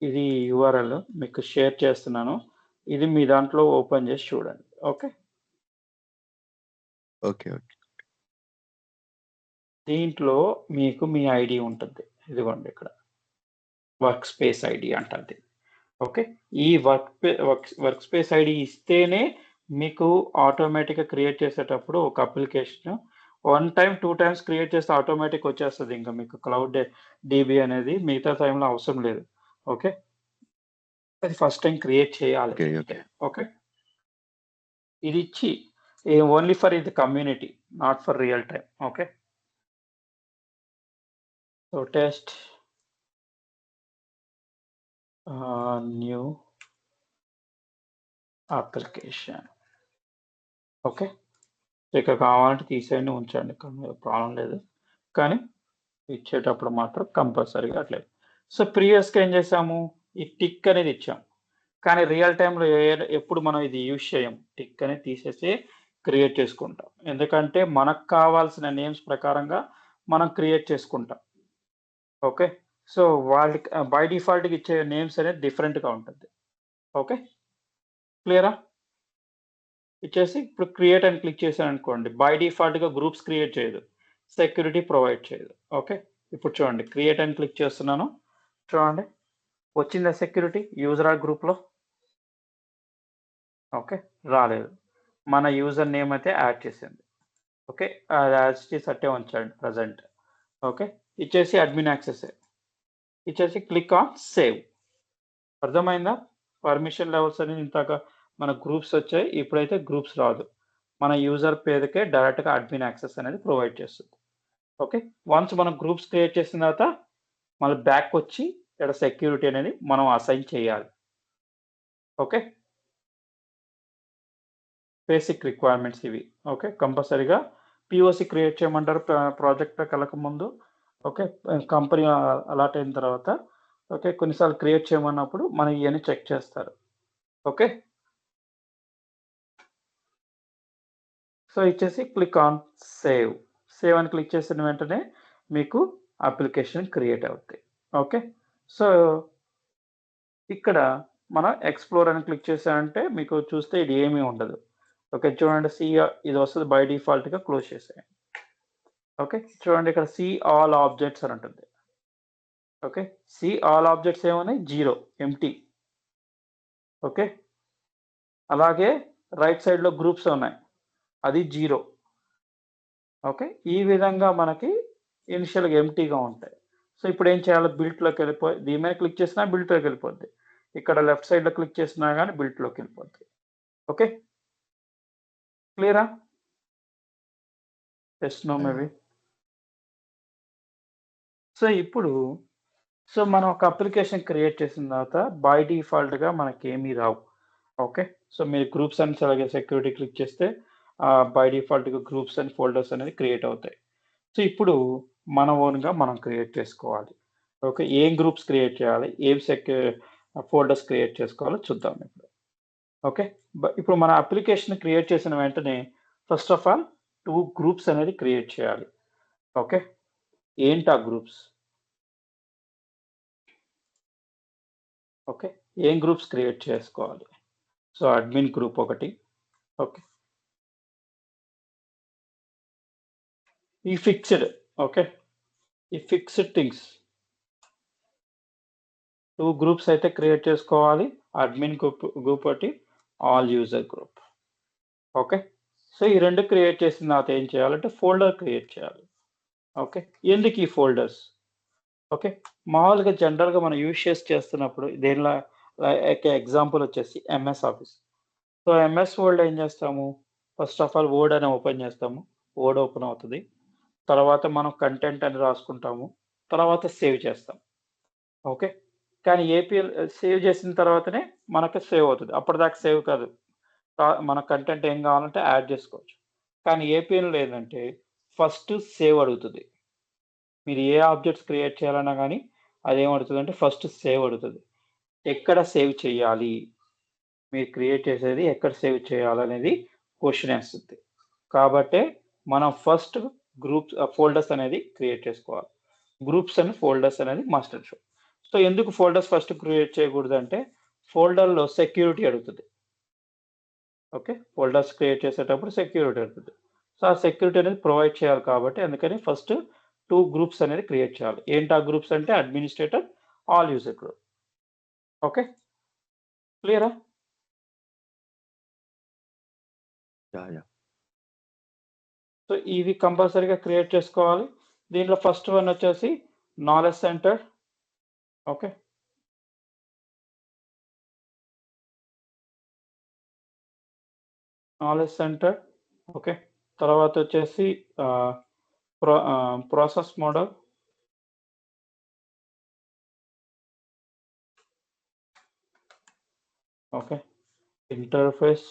ఇది యూఆర్ఎల్ మీకు షేర్ చేస్తున్నాను. ఇది మీ దాంట్లో ఓపెన్ చేసి చూడండి. ఓకే. ఓకే. ఓకే. దీంట్లో మీకు మీ ఐడీ ఉంటుంది. ఇదిగోండి ఇక్కడ. వర్క్ స్పేస్ ఐడీ అంటారు దీన్ని. ఓకే. ఈ వర్క్ స్పేస్ ఐడీ ఇస్తేనే మీకు ఆటోమేటిక్‌గా క్రియేట్ చేసేటప్పుడు ఒక అప్లికేషన్ 1 టైమ్, 2 టైమ్స్ క్రియేట్ చేస్తే ఆటోమేటిక్ వచ్చేస్తది ఇంక మీకు క్లౌడ్ డీబీ అనేది. మిగతా టైమ్‌లో అవసరం లేదు. ఓకే. అది ఫస్ట్ టైమ్ క్రియేట్ చేయాలి ఓకే. అంతే. ఓకే. ఓకే. ఇదిచ్చి ఓన్లీ ఫర్ ఇది community. Not for real time. Okay. So, test new application. Okay. ఇక కావాలంటే తీసేయండి, ఉంచండి. ప్రాబ్లమ్ లేదు. కానీ ఇచ్చేటప్పుడు మాత్రం కంపల్సరీగా అట్లేదు. సో, ప్రీవియస్‌గా ఏం చేసాము? ఈ టిక్ అనేది ఇచ్చాం. కానీ రియల్ టైమ్‌లో ఎప్పుడు మనం ఇది యూజ్ చేయం. టిక్ అనేది తీసేసి క్రియేట్ చేసుకుంటాం. ఎందుకంటే మనకు కావాల్సిన నేమ్స్ ప్రకారంగా మనం క్రియేట్ చేసుకుంటాం. ఓకే. సో, వాళ్ళకి బై డిఫాల్ట్‌గా ఇచ్చే నేమ్స్ అనేది డిఫరెంట్‌గా ఉంటుంది. ఓకే. క్లియరా? ఇచ్చేసి ఇప్పుడు క్రియేట్ అని క్లిక్ చేశాననుకోండి. బై డిఫాల్ట్‌గా గ్రూప్స్ క్రియేట్ చేయదు. సెక్యూరిటీ ప్రొవైడ్ చేయదు. ఓకే. ఇప్పుడు చూడండి క్రియేట్ అని క్లిక్ చేస్తున్నాను. చూడండి వచ్చిందా సెక్యూరిటీ యూజర్ గ్రూప్‌లో? ఓకే. రాలేదు. మన యూజర్ నేమ్ అయితే యాడ్ చేసింది. ఓకే. అది యాజ్ ఇట్ ఈజ్ అట్టే ఉంచండి ప్రెజెంట్. ఓకే. ఇచ్చేసి అడ్మిన్ యాక్సెసే. ఇచ్చేసి క్లిక్ ఆన్ సేవ్. అర్థమైందా? పర్మిషన్ లెవెల్స్ అనేది ఇందాక మన గ్రూప్స్ వచ్చాయి. ఇప్పుడైతే గ్రూప్స్ రాదు. మన యూజర్ పేరుకే డైరెక్ట్‌గా అడ్మిన్ యాక్సెస్ అనేది ప్రొవైడ్ చేస్తుంది. ఓకే. వన్స్ మనం గ్రూప్స్ క్రియేట్ చేసిన తర్వాత మళ్ళీ బ్యాక్‌కొచ్చి ఇక్కడ సెక్యూరిటీ అనేది మనం అసైన్ చేయాలి. ఓకే. బేసిక్ రిక్వైర్మెంట్స్ ఇవి. ఓకే. కంపల్సరీగా పీఓసీ క్రియేట్ చేయమంటారు ప్రాజెక్ట్‌లోకి వెళ్ళకముందు. ఓకే. కంపెనీ అలాట్ అయిన తర్వాత ఓకే. కొన్నిసార్లు క్రియేట్ చేయమన్నప్పుడు మనం ఇయన్నీ చెక్ చేస్తారు. ఓకే. సో, ఇచ్చేసి క్లిక్ ఆన్ సేవ్. సేవ్ అని క్లిక్ చేసిన వెంటనే మీకు అప్లికేషన్ క్రియేట్ అవుద్ది. ఓకే. సో, ఇక్కడ మనం ఎక్స్‌ప్లోర్ అని క్లిక్ చేశామంటే మీకు చూస్తే ఇది ఏమీ ఉండదు. ఓకే. చూడండి ఇది వస్తది బై డిఫాల్ట్‌గా క్లోజ్ చేసేయండి. ఓకే. చూడండి ఇక్కడ సీ ఆల్ ఆబ్జెక్ట్స్ అని ఉంటుంది. ఓకే. సీ ఆల్ ఆబ్జెక్ట్స్ ఏమున్నాయి? 0 ఎంప్టీ. ఓకే. అలాగే రైట్ సైడ్‌లో గ్రూప్స్ ఉన్నాయి. అది 0. ఓకే. ఈ విధంగా మనకి ఇనిషియల్‌గా ఎంప్టీగా ఉంటాయి. సో, ఇప్పుడేం చేయాలి? బిల్ట్‌లోకెళ్ళిపోయి దీని మీద క్లిక్ చేసినా బిల్ట్‌లోకెళ్ళిపోద్ది. ఇక్కడ లెఫ్ట్ సైడ్‌లో క్లిక్ చేసినా గాని బిల్ట్‌లోకెళ్ళిపోద్ది. ఓకే. క్లియరా? Yes, no yeah! Maybe. So, ఇప్పుడు మనం ఒక అప్లికేషన్ క్రియేట్ చేసిన తర్వాత బై డిఫాల్ట్‌గా మనకేమీ రావు. ఓకే. సో, మీరు గ్రూప్స్ అని సెక్యూరిటీ క్లిక్ చేస్తే బై డిఫాల్ట్‌గా గ్రూప్స్ అండ్ ఫోల్డర్స్ అనేది క్రియేట్ అవుతాయి. సో, ఇప్పుడు మన ఓన్‌గా మనం క్రియేట్ చేసుకోవాలి. ఓకే. ఏం గ్రూప్స్ క్రియేట్ చేయాలి? ఏం ఫోల్డర్స్ క్రియేట్ చేసుకోవాలో చూద్దాం ఇప్పుడు. ఓకే. ఇప్పుడు మన అప్లికేషన్ క్రియేట్ చేసిన వెంటనే ఫస్ట్ ఆఫ్ ఆల్ 2 గ్రూప్స్ అనేది క్రియేట్ చేయాలి. ఓకే. ఏంటా గ్రూప్స్? ఓకే. ఏం గ్రూప్స్ క్రియేట్ చేసుకోవాలి? సో, అడ్మిన్ గ్రూప్ ఒకటి. ఓకే. ఈ ఫిక్స్‌డ్. ఓకే. ఈ ఫిక్స్‌డ్ థింగ్స్ 2 గ్రూప్స్ అయితే క్రియేట్ చేసుకోవాలి. అడ్మిన్ గ్రూప్ ఒకటి, all user group. Okay. So, ఈ 2 క్రియేట్ చేసిన తర్వాత ఏం చేయాలంటే ఫోల్డర్ క్రియేట్ చేయాలి. ఓకే. ఎందుకు ఈ ఫోల్డర్స్? ఓకే. మామూలుగా జనరల్‌గా మనం చేస్తున్నప్పుడు దేనిలా ఎగ్జాంపుల్ వచ్చేసి ఎంఎస్ ఆఫీస్. సో, ఎంఎస్ వర్డ్‌లో ఏం చేస్తాము? ఫస్ట్ ఆఫ్ ఆల్ వర్డ్ అని ఓపెన్ చేస్తాము. వర్డ్ ఓపెన్ అవుతది. తర్వాత మనం కంటెంట్ అని రాసుకుంటాము. తర్వాత సేవ్ చేస్తాం. ఓకే. కానీ ఏపీఎల్ సేవ్ చేసిన తర్వాతనే మనకి సేవ్ అవుతది. అప్పటిదాకా సేవ్ కాదు. మన కంటెంట్ ఏం కావాలంటే యాడ్ చేసుకోవచ్చు. కానీ ఏపీఎన్‌లో ఏందంటే ఫస్ట్ సేవ్ అడుగుతది. మీరు ఏ ఆబ్జెక్ట్స్ క్రియేట్ చేయాలన్నా గాని అదేమడుగుతదంటే ఫస్ట్ సేవ్ అడుగుతది. ఎక్కడ సేవ్ చేయాలి? మీరు క్రియేట్ చేసేది ఎక్కడ సేవ్ చేయాలనేది క్వెషన్ ఏస్తది. కాబట్టే మనం ఫస్ట్ ఫోల్డర్స్ అనేది క్రియేట్ చేసుకోవాలి. గ్రూప్స్ అండ్ ఫోల్డర్స్ అనేది మస్ట్ అండ్ షుడ్. సో, ఎందుకు ఫోల్డర్స్ ఫస్ట్ క్రియేట్ చేయకూడదంటే ఫోల్డర్‌లో సెక్యూరిటీ అడుగుతది. ఓకే. ఫోల్డర్స్ క్రియేట్ చేసేటప్పుడు సెక్యూరిటీ అడుగుతది. సో, ఆ సెక్యూరిటీ అనేది ప్రొవైడ్ చేయాలి కాబట్టి అందుకని ఫస్ట్ 2 గ్రూప్స్ అనేది క్రియేట్ చేయాలి. ఏంటి ఆ గ్రూప్స్ అంటే administrator, all user group. Okay. క్లియరా? యాహ్! యాహ్! సో, ఇవి కంపల్సరీగా క్రియేట్ చేసుకోవాలి. దీంట్లో ఫస్ట్ వన్ వచ్చేసి knowledge centre. Okay. Knowledge centre. Okay. తర్వాతొచ్చేసి ఆహ్, process model. Okay. Interface.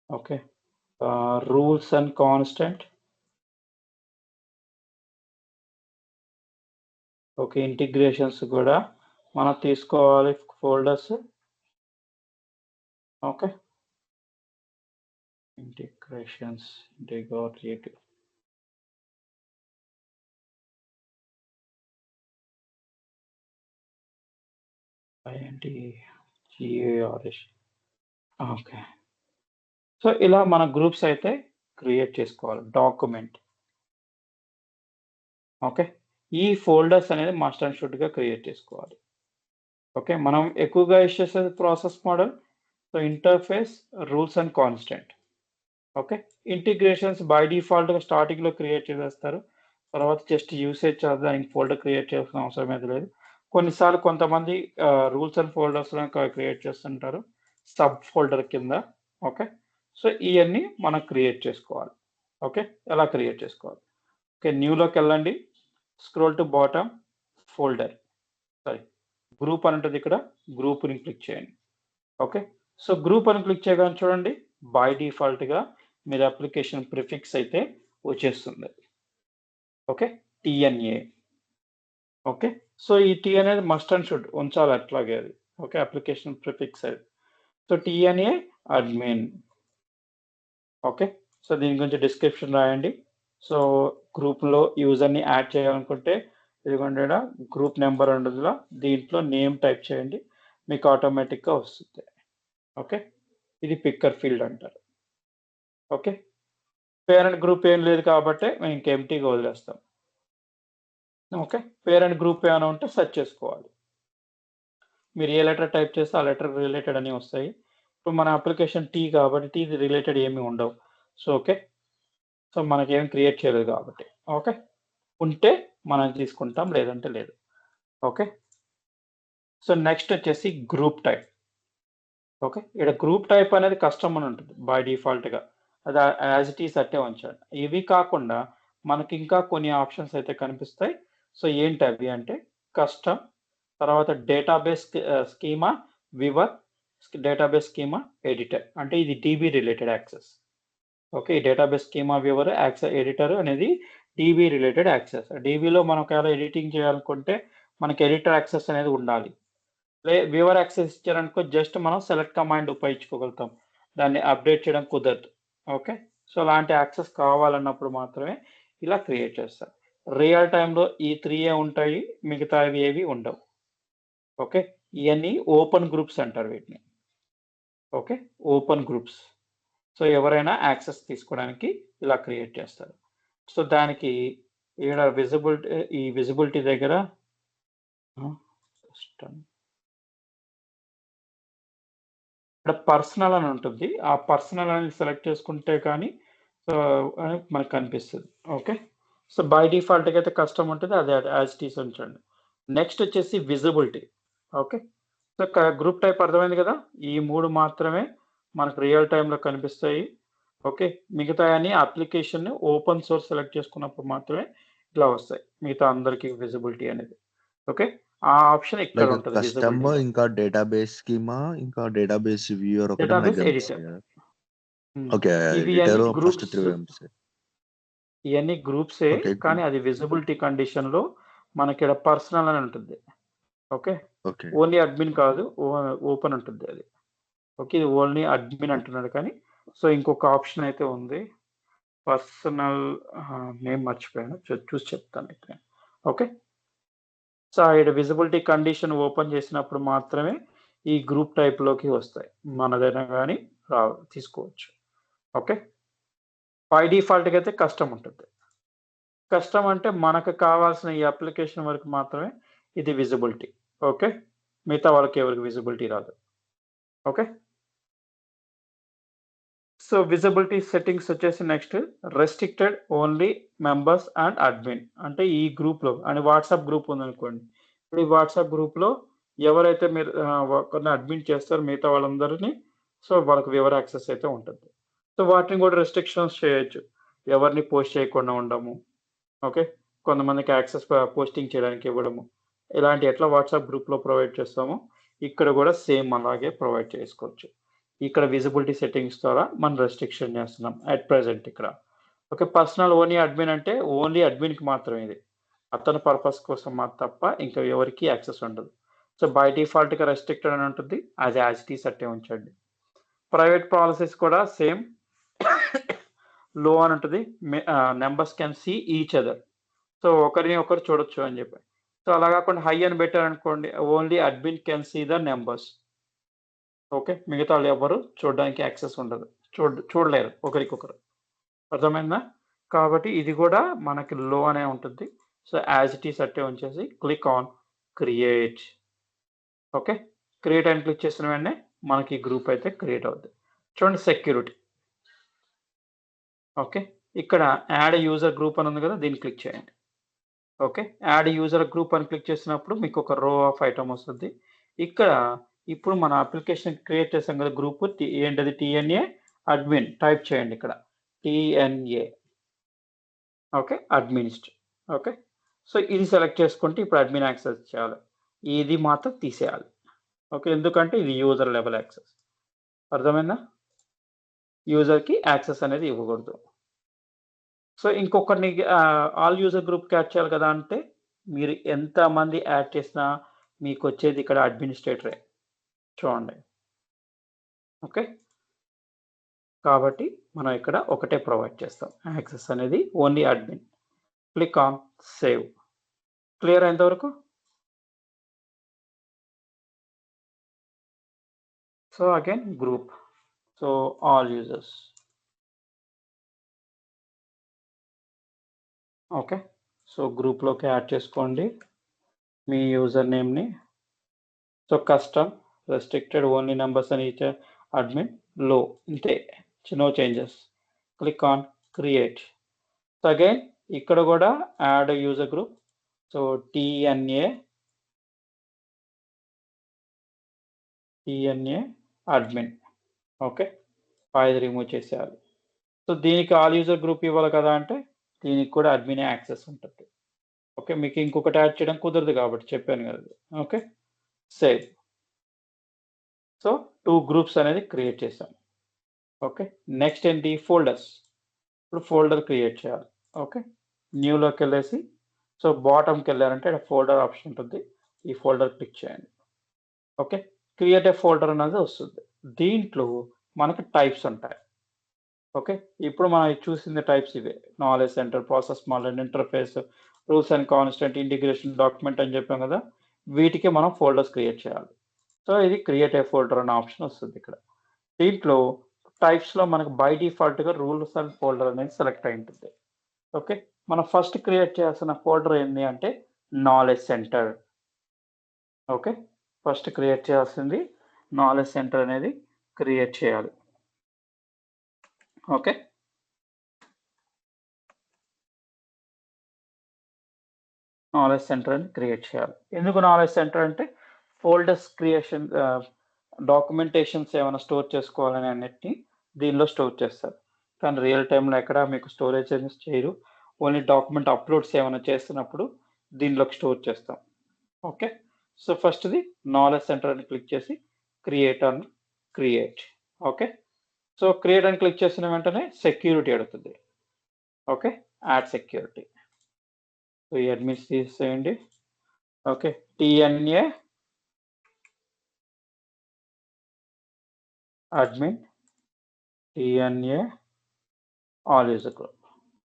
Okay. Rules and constant. Okay. Integrations కూడా మనం తీసుకోవాలి folders. Okay. Integrations creative. INTGARS. Okay. So ఇలా మన గ్రూప్స్ అయితే క్రియేట్ చేసుకోవాలి. డాక్యుమెంట్. ఓకే. ఈ ఫోల్డర్స్ అనేది మస్ట్ అండ్ షుడ్‌గా క్రియేట్ చేసుకోవాలి. ఓకే. మనం ఎక్కువగా యూజ్ చేసేది process model. So interface, rules and constant. Okay. Integrations by డిఫాల్ట్‌గా స్టార్టింగ్‌లో క్రియేట్ చేసేస్తారు. తర్వాత జస్ట్ యూసేజ్ దానికి ఫోల్డర్ క్రియేట్ చేయాల్సిన అవసరం అయితే లేదు. కొన్నిసార్లు కొంతమంది రూల్స్ అండ్ ఫోల్డర్స్‌లో క్రియేట్ చేస్తుంటారు. సబ్ ఫోల్డర్ కింద. ఓకే. సో ఇయన్నీ మనం క్రియేట్ చేసుకోవాలి. ఓకే. ఎలా క్రియేట్ చేసుకోవాలి? ఓకే. న్యూలోకెళ్ళండి. Scroll to bottom folder. Sorry. Group అని ఉంటది ఇక్కడ. గ్రూప్‌ని క్లిక్ చేయండి. ఓకే. సో గ్రూప్ అని క్లిక్ చేయగానే చూడండి బై డిఫాల్ట్‌గా మీరు అప్లికేషన్ ప్రిఫిక్స్ అయితే వచ్చేస్తుంది. ఓకే. టీఎన్ఏ. ఓకే. సో ఈ టీ అనేది మస్ట్ అండ్ షుడ్ ఉంచాలి అట్లాగే అది. ఓకే. అప్లికేషన్ ప్రిఫిక్స్ అది. So TNA admin. Okay. So దీని గురించి డిస్క్రిప్షన్ రాయండి. సో గ్రూప్‌లో యూజర్‌ని యాడ్ చేయాలనుకుంటే ఇదిగోండి ఈడ గ్రూప్ నంబర్ ఉండదులా దీంట్లో నేమ్ టైప్ చేయండి. మీకు ఆటోమేటిక్‌గా వస్తుంది. ఓకే. ఇది పిక్కర్ ఫీల్డ్ అంటారు. ఓకే. పేరెంట్ గ్రూప్ ఏం లేదు కాబట్టి మేము ఇంక ఎంప్టీగా వదిలేస్తాం. ఓకే. పేరెంట్ గ్రూప్ ఏమైనా ఉంటే సెర్చ్ చేసుకోవాలి. మీరు ఏ లెటర్ టైప్ చేస్తే ఆ లెటర్ రిలేటెడ్ అన్నీ వస్తాయి. ఇప్పుడు మన అప్లికేషన్ టీ కాబట్టి టీది రిలేటెడ్ ఏమి ఉండవు. So okay. సో మనకేం క్రియేట్ చేయలేదు కాబట్టి. ఓకే. ఉంటే మనం తీసుకుంటాం లేదంటే లేదు. ఓకే. సో నెక్స్ట్ వచ్చేసి గ్రూప్ టైప్. ఓకే. ఇక్కడ గ్రూప్ టైప్ అనేది కస్టమ్ అని ఉంటుంది బై డిఫాల్ట్‌గా. అది యాస్ ఇట్ ఈస్ అట్టే ఉంచండి. ఇవి కాకుండా మనకి ఇంకా కొన్ని ఆప్షన్స్ అయితే కనిపిస్తాయి. సో ఏంటవి అంటే కస్టమ్, తర్వాత database schema, viewer, database schema, editor. అంటే ఇది డీబీ రిలేటెడ్ యాక్సెస్. ఓకే. ఈ డేటాబేస్ స్కీమా, వివర్, ఎడిటర్ అనేది డీబీ రిలేటెడ్ యాక్సెస్. డీబీలో మనం ఒకవేళ ఎడిటింగ్ చేయాలనుకుంటే మనకి ఎడిటర్ యాక్సెస్ అనేది ఉండాలి. వ్యూవర్ యాక్సెస్ ఇచ్చారనుకో జస్ట్ మనం సెలెక్ట్ కమాండ్ ఉపయోగించుకోగలుగుతాం. దాన్ని అప్డేట్ చేయడం కుదరదు. ఓకే. సో అలాంటి యాక్సెస్ కావాలన్నప్పుడు మాత్రమే ఇలా క్రియేట్ చేస్తారు. రియల్ టైమ్‌లో ఈ 3 ఉంటాయి. మిగతావి ఏవి ఉండవు. ఓకే. ఇయన్నీ ఓపెన్ గ్రూప్స్ అంటారు వీటిని. ఓకే. Open groups. సో ఎవరైనా యాక్సెస్ తీసుకోవడానికి ఇలా క్రియేట్ చేస్తారు. సో దానికి ఈడ ఈ విజిబిలిటీ దగ్గర సిస్టమ్ ఇక్కడ పర్సనల్ అని ఉంటుంది. ఆ పర్సనల్ అనేది సెలెక్ట్ చేసుకుంటే కానీ సో, మనకు కనిపిస్తది. ఓకే. సో, బై డిఫాల్ట్‌గా అయితే కస్టమ్ ఉంటది. అది యాజ్ ఇట్ ఈస్ ఉంచండి. నెక్స్ట్ వచ్చేసి visibility. Okay. So, group type అర్థమైంది కదా! ఈ 3 మాత్రమే మనకు రియల్ టైమ్‌లో కనిపిస్తాయి. ఓకే. మిగతాయన్ని అప్లికేషన్‌ని ఓపెన్ సోర్స్ సెలెక్ట్ చేసుకున్నప్పుడు మాత్రమే ఇట్లా వస్తాయి. మిగతా అందరికి విజిబిలిటీ అనేది. ఓకే. ఆ ఆప్షన్ ఇక్కడ లైక్ ఉంటది కస్టమ్ విజిబిలిటీలో. ఇంకా డేటాబేస్ స్కీమా ఇంకా డేటాబేస్ వ్యూయర్ ఒకటే మనకు డేటాబేస్ కనిపిస్తాయి ఎడిటర్. కదా! హ్మ్. ఓకే. ఇవి ఎడిటర్ అన్ని ఫస్ట్ గ్రూప్స్ 3 కనిపిస్తాయి. ఇయన్నీ గ్రూప్సే. ఓకే. కానీ అది విజిబిలిటీ కండిషన్‌లో మనకిక్కడ పర్సనల్ అని ఉంటుంది. ఓకే. ఓకే. ఓన్లీ అడ్మిన్ కాదు. ఓపెన్ ఉంటుంది అది. ఓకే. ఇది ఓన్లీ అడ్మిన్ అంటున్నాడు కానీ, సో ఇంకొక ఆప్షన్ అయితే ఉంది. పర్సనల్ నేమ్ మర్చిపోయాను. చూసి చెప్తాను ఇక్కడ. ఓకే. సో ఈడ విజిబిలిటీ కండిషన్ ఓపెన్ చేసినప్పుడు మాత్రమే ఈ గ్రూప్ టైప్‌లోకి వస్తాయి. మనదైనా గాని తీసుకోవచ్చు. ఓకే. బై డిఫాల్ట్‌గా అయితే కస్టమ్ ఉంటుంది. కస్టమ్ అంటే మనకు కావాల్సిన ఈ అప్లికేషన్ వరకు మాత్రమే ఇది విజిబిలిటీ. ఓకే. మిగతా వాళ్ళకి ఎవరికి విజిబిలిటీ రాదు. ఓకే. సో విజిబిలిటీ సెట్టింగ్స్ వచ్చేసి next restricted only members and admin. అంటే ఈ గ్రూప్‌లో అని వాట్సాప్ గ్రూప్ ఉందనుకోండి. ఇప్పుడు ఈ వాట్సాప్ గ్రూప్‌లో ఎవరైతే మీరు ఒకరిని అడ్మిన్ చేస్తారో మిగతా వాళ్ళందరిని సో వాళ్ళకి వివర్ యాక్సెస్ అయితే ఉంటుంది. సో వాటిని కూడా రెస్ట్రిక్షన్స్ చేయొచ్చు. ఎవరిని పోస్ట్ చేయకుండా ఉండము. ఓకే. కొంతమందికి యాక్సెస్ పోస్టింగ్ చేయడానికి ఇవ్వడము. ఇలాంటి ఎట్లా వాట్సాప్ గ్రూప్‌లో ప్రొవైడ్ చేస్తామో, ఇక్కడ కూడా సేమ్ అలాగే ప్రొవైడ్ చేసుకోవచ్చు. ఇక్కడ విజిబిలిటీ సెట్టింగ్స్ ద్వారా మనం రెస్ట్రిక్షన్ చేస్తున్నాం అట్ ప్రెజెంట్ ఇక్కడ. ఓకే. పర్సనల్ ఓన్లీ అడ్మిన్ అంటే ఓన్లీ అడ్మిన్‌కి మాత్రమే ఇది. అతని పర్పస్ కోసం తప్ప ఇంకా ఎవరికి యాక్సెస్ ఉండదు. సో బై డిఫాల్ట్‌గా రెస్ట్రిక్టెడ్ అని ఉంటుంది. అది యాజ్ ఇట్ ఈస్ అట్టే ఉంచండి. ప్రైవేట్ పాలసీస్ కూడా సేమ్ లో అని ఉంటుంది. Numbers can see each other. So ఒకరిని ఒకరు చూడొచ్చు అని చెప్పి. సో అలా కాకుండా హై అని పెట్టారనుకోండి, only admin can see the numbers. Okay. మిగతా వాళ్ళు ఎవ్వరు చూడడానికి యాక్సెస్ ఉండదు. చూడలేరు ఒకరికొకరు. అర్థమైందా? కాబట్టి ఇది కూడా మనకి లో అనే ఉంటుంది. సో యాజ్ ఇట్ ఈస్ అట్టే ఉంచేసి click on create. Okay. Create అని క్లిక్ చేసిన వెంటనే మనకి గ్రూప్ అయితే క్రియేట్ అవుద్ది. చూడండి సెక్యూరిటీ. ఓకే. ఇక్కడ యాడ్ యూజర్ గ్రూప్ అని ఉంది కదా! దీన్ని క్లిక్ చేయండి. ఓకే. యాడ్ యూజర్ గ్రూప్ అని క్లిక్ చేసినప్పుడు మీకు ఒక రో ఆఫ్ ఐటెమ్ వస్తది. ఇక్కడ ఇప్పుడు మన అప్లికేషన్ క్రియేట్ చేసాం కదా! గ్రూప్ ఏంటది టీఎన్ఏ అడ్మిన్ టైప్ చేయండి ఇక్కడ. టీఎన్ఏ. ఓకే. అడ్మినిస్ట్. ఓకే. సో ఇది సెలెక్ట్ చేసుకుంటే ఇప్పుడు అడ్మిన్ యాక్సెస్ చేయాలి. ఇది మాత్రం తీసేయాలి. ఓకే. ఎందుకంటే ఇది యూజర్ లెవెల్ యాక్సెస్. అర్థమైందా? యూజర్‌కి యాక్సెస్ అనేది ఇవ్వకూడదు. సో ఇంకొకరిని ఆల్ యూజర్ గ్రూప్‌కి యాడ్ చేయాలి కదా! అంటే మీరు ఎంతమంది యాడ్ చేసినా మీకొచ్చేది ఇక్కడ అడ్మినిస్ట్రేటరే. చూడండి. ఓకే. కాబట్టి మనం ఇక్కడ ఒకటే ప్రొవైడ్ చేస్తాం. యాక్సెస్ అనేది only admin. Click on save. Clear అయింత వరకు? So again group. So all users. Okay. So గ్రూప్‌లోకి యాడ్ చేసుకోండి. మీ యూజర్ నేమ్‌ని. So custom, restricted only numbers అని ఇచ్చే అడ్మిన్ లో ఇంతే. No changes. Click on create. So again ఇక్కడ కూడా add user group. So TNA admin. Okay. ఇది రిమూవ్ చేసేయాలి. సో దీనికి ఆల్ యూజర్ గ్రూప్ ఇవ్వాలి కదా! అంటే దీనికి కూడా అడ్మిన్ యాక్సెస్ ఉంటుంది. ఓకే. మీకు ఇంకొకటి యాడ్ చేయడం కుదరదు కాబట్టి చెప్పాను కదా! ఓకే. సేవ్. సో 2 గ్రూప్స్ అనేది క్రియేట్ చేసాం. ఓకే. నెక్స్ట్ ఏంటి ఫోల్డర్స్. ఇప్పుడు ఫోల్డర్ క్రియేట్ చేయాలి. ఓకే. న్యూలోకెళ్ళేసి సో బాటమ్‌కెళ్లారంటే ఇక్కడ ఫోల్డర్ ఆప్షన్ ఉంటుంది. ఈ ఫోల్డర్ క్లిక్ చేయండి. ఓకే. క్రియేట్ ఎ ఫోల్డర్ అనేది వస్తుంది. దీంట్లో మనకు టైప్స్ ఉంటాయి. ఓకే. ఇప్పుడు మనం చూసింది టైప్స్ ఇవే. Knowledge centre, process model, interface, rules and constant, integration, document అని చెప్పాం కదా! వీటికి మనం ఫోల్డర్స్ క్రియేట్ చేయాలి. సో ఇది క్రియేట్ ఎ ఫోల్డర్ అనే ఆప్షన్ వస్తుంది ఇక్కడ. దీంట్లో టైప్స్‌లో మనకు బై డిఫాల్ట్‌గా రూల్స్ అండ్ ఫోల్డర్ అనేది సెలెక్ట్ అయి ఉంటుంది. ఓకే. మనం ఫస్ట్ క్రియేట్ చేయాల్సిన ఫోల్డర్ ఏంది అంటే knowledge centre. Okay. First create చేయాల్సింది నాలెడ్జ్ సెంటర్ అనేది క్రియేట్ చేయాలి. ఓకే. నాలెడ్జ్ సెంటర్ అని క్రియేట్ చేయాలి. ఎందుకు నాలెడ్జ్ సెంటర్ అంటే ఫోల్డర్స్ క్రియేషన్ డాక్యుమెంటేషన్స్ ఏమైనా స్టోర్ చేసుకోవాలని అన్నిటిని దీనిలో స్టోర్ చేస్తారు. కానీ రియల్ టైమ్‌లో ఎక్కడ మీకు స్టోరేజ్ అనేది చేయరు. ఓన్లీ డాక్యుమెంట్ అప్‌లోడ్స్ ఏమైనా చేస్తున్నప్పుడు దీనిలోకి స్టోర్ చేస్తాం. ఓకే. సో ఫస్ట్‌ది నాలెడ్జ్ సెంటర్ అని క్లిక్ చేసి క్రియేట్. ఓకే. సో క్రియేట్ అని క్లిక్ చేసిన వెంటనే సెక్యూరిటీ అడుగుతుంది. ఓకే. Add security. సో ఈ అడ్మిన్స్ తీసేయండి. Okay. TNA admin, TNA all user group.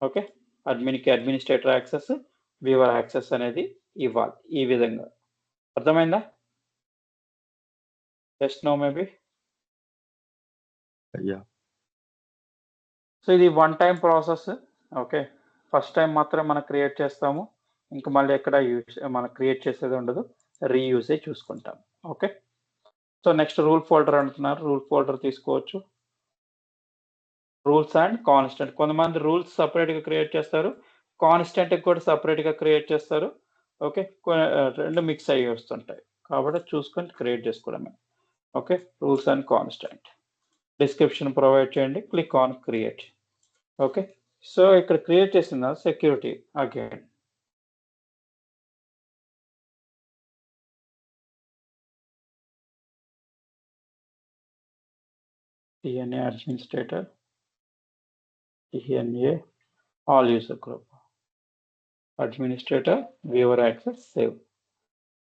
Okay. అడ్మిన్‌కి అడ్మినిస్ట్రేటర్ యాక్సెస్, వ్యూవర్ యాక్సెస్ అనేది ఇవ్వాలి. ఈ విధంగా. అర్థమైందా? Yes, no maybe? Yeah! So ఇది one time process. Okay. First time మాత్రమే మనం క్రియేట్ చేస్తాము. ఇంక మళ్ళీ ఎక్కడ మనం క్రియేట్ చేసేది ఉండదు. రీయూజే చూసుకుంటాం. Okay. So next rule folder అంటున్నారు. రూల్ ఫోల్డర్ తీసుకోవచ్చు. Rules and constant. కొంతమంది రూల్స్ సెపరేట్‌గా క్రియేట్ చేస్తారు. కాన్స్టెంట్‌కి కూడా సెపరేట్‌గా క్రియేట్ చేస్తారు. ఓకే. 2 మిక్స్ అయ్యి వస్తుంటాయి. కాబట్టి చూసుకొని క్రియేట్ చేసుకోవడమే. Okay. Rules and constant. Description provide చేయండి. Click on create. Okay. So ఇక్కడ క్రియేట్ చేసిన security again. TNA administrator, TNA all user group. Administrator, viewer access, save.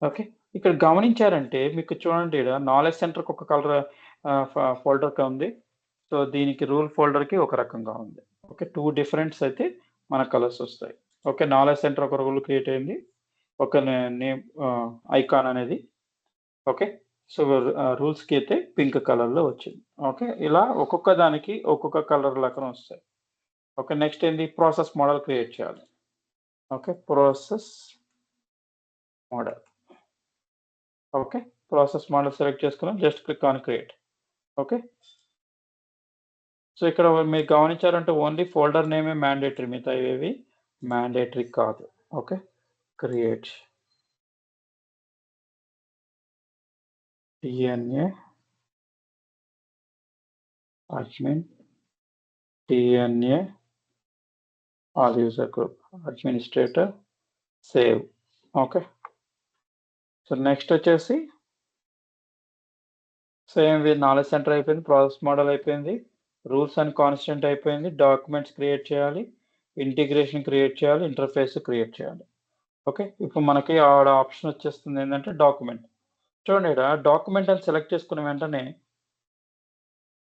Okay. ఇక్కడ గమనించారంటే మీకు చూడండి ఈడ నాలెడ్జ్ సెంటర్‌కి ఒక కలర్ ఫోల్డర్ ఉంది. సో, దీనికి రూల్ ఫోల్డర్‌కి ఒక రకంగా ఉంది. ఓకే. 2 డిఫరెంట్స్ అయితే మన కలర్స్ వస్తాయి. ఓకే. నాలెడ్జ్ సెంటర్ ఒక రూల్ క్రియేట్ అయింది. ఒక నేమ్ ఐకాన్ అనేది. ఓకే. సో, రూల్స్‌కి అయితే పింక్ కలర్‌లో వచ్చింది. ఓకే. ఇలా ఒక్కొక్క దానికి ఒక్కొక్క కలర్ లెక్కన వస్తాయి. ఓకే. నెక్స్ట్ ఏంది ప్రాసెస్ మోడల్ క్రియేట్ చేయాలి. Okay. Process model. Okay. Process model select చేసుకున్నాం. Just click on create. Okay. So, ఇక్కడ మీరు గమనించారంటే ఓన్లీ ఫోల్డర్ నేమే మ్యాండేటరీ. మిగతావేవి మ్యాండేటరీ కాదు. Okay. Create TNA admin TNA all user group administrator save. Okay. So, next వచ్చేసి సేమ్ నాలెడ్జ్ సెంటర్ అయిపోయింది. ప్రాసెస్ మోడల్ అయిపోయింది. రూల్స్ అండ్ కాన్స్టెంట్ అయిపోయింది. డాక్యుమెంట్స్ క్రియేట్ చేయాలి. ఇంటిగ్రేషన్ క్రియేట్ చేయాలి. ఇంటర్ఫేస్ క్రియేట్ చేయాలి. ఓకే. ఇప్పుడు మనకి ఆడ ఆప్షన్ వచ్చేస్తుంది ఏంటంటే డాక్యుమెంట్. చూడండి ఈడ డాక్యుమెంట్ అని సెలెక్ట్ చేసుకున్న వెంటనే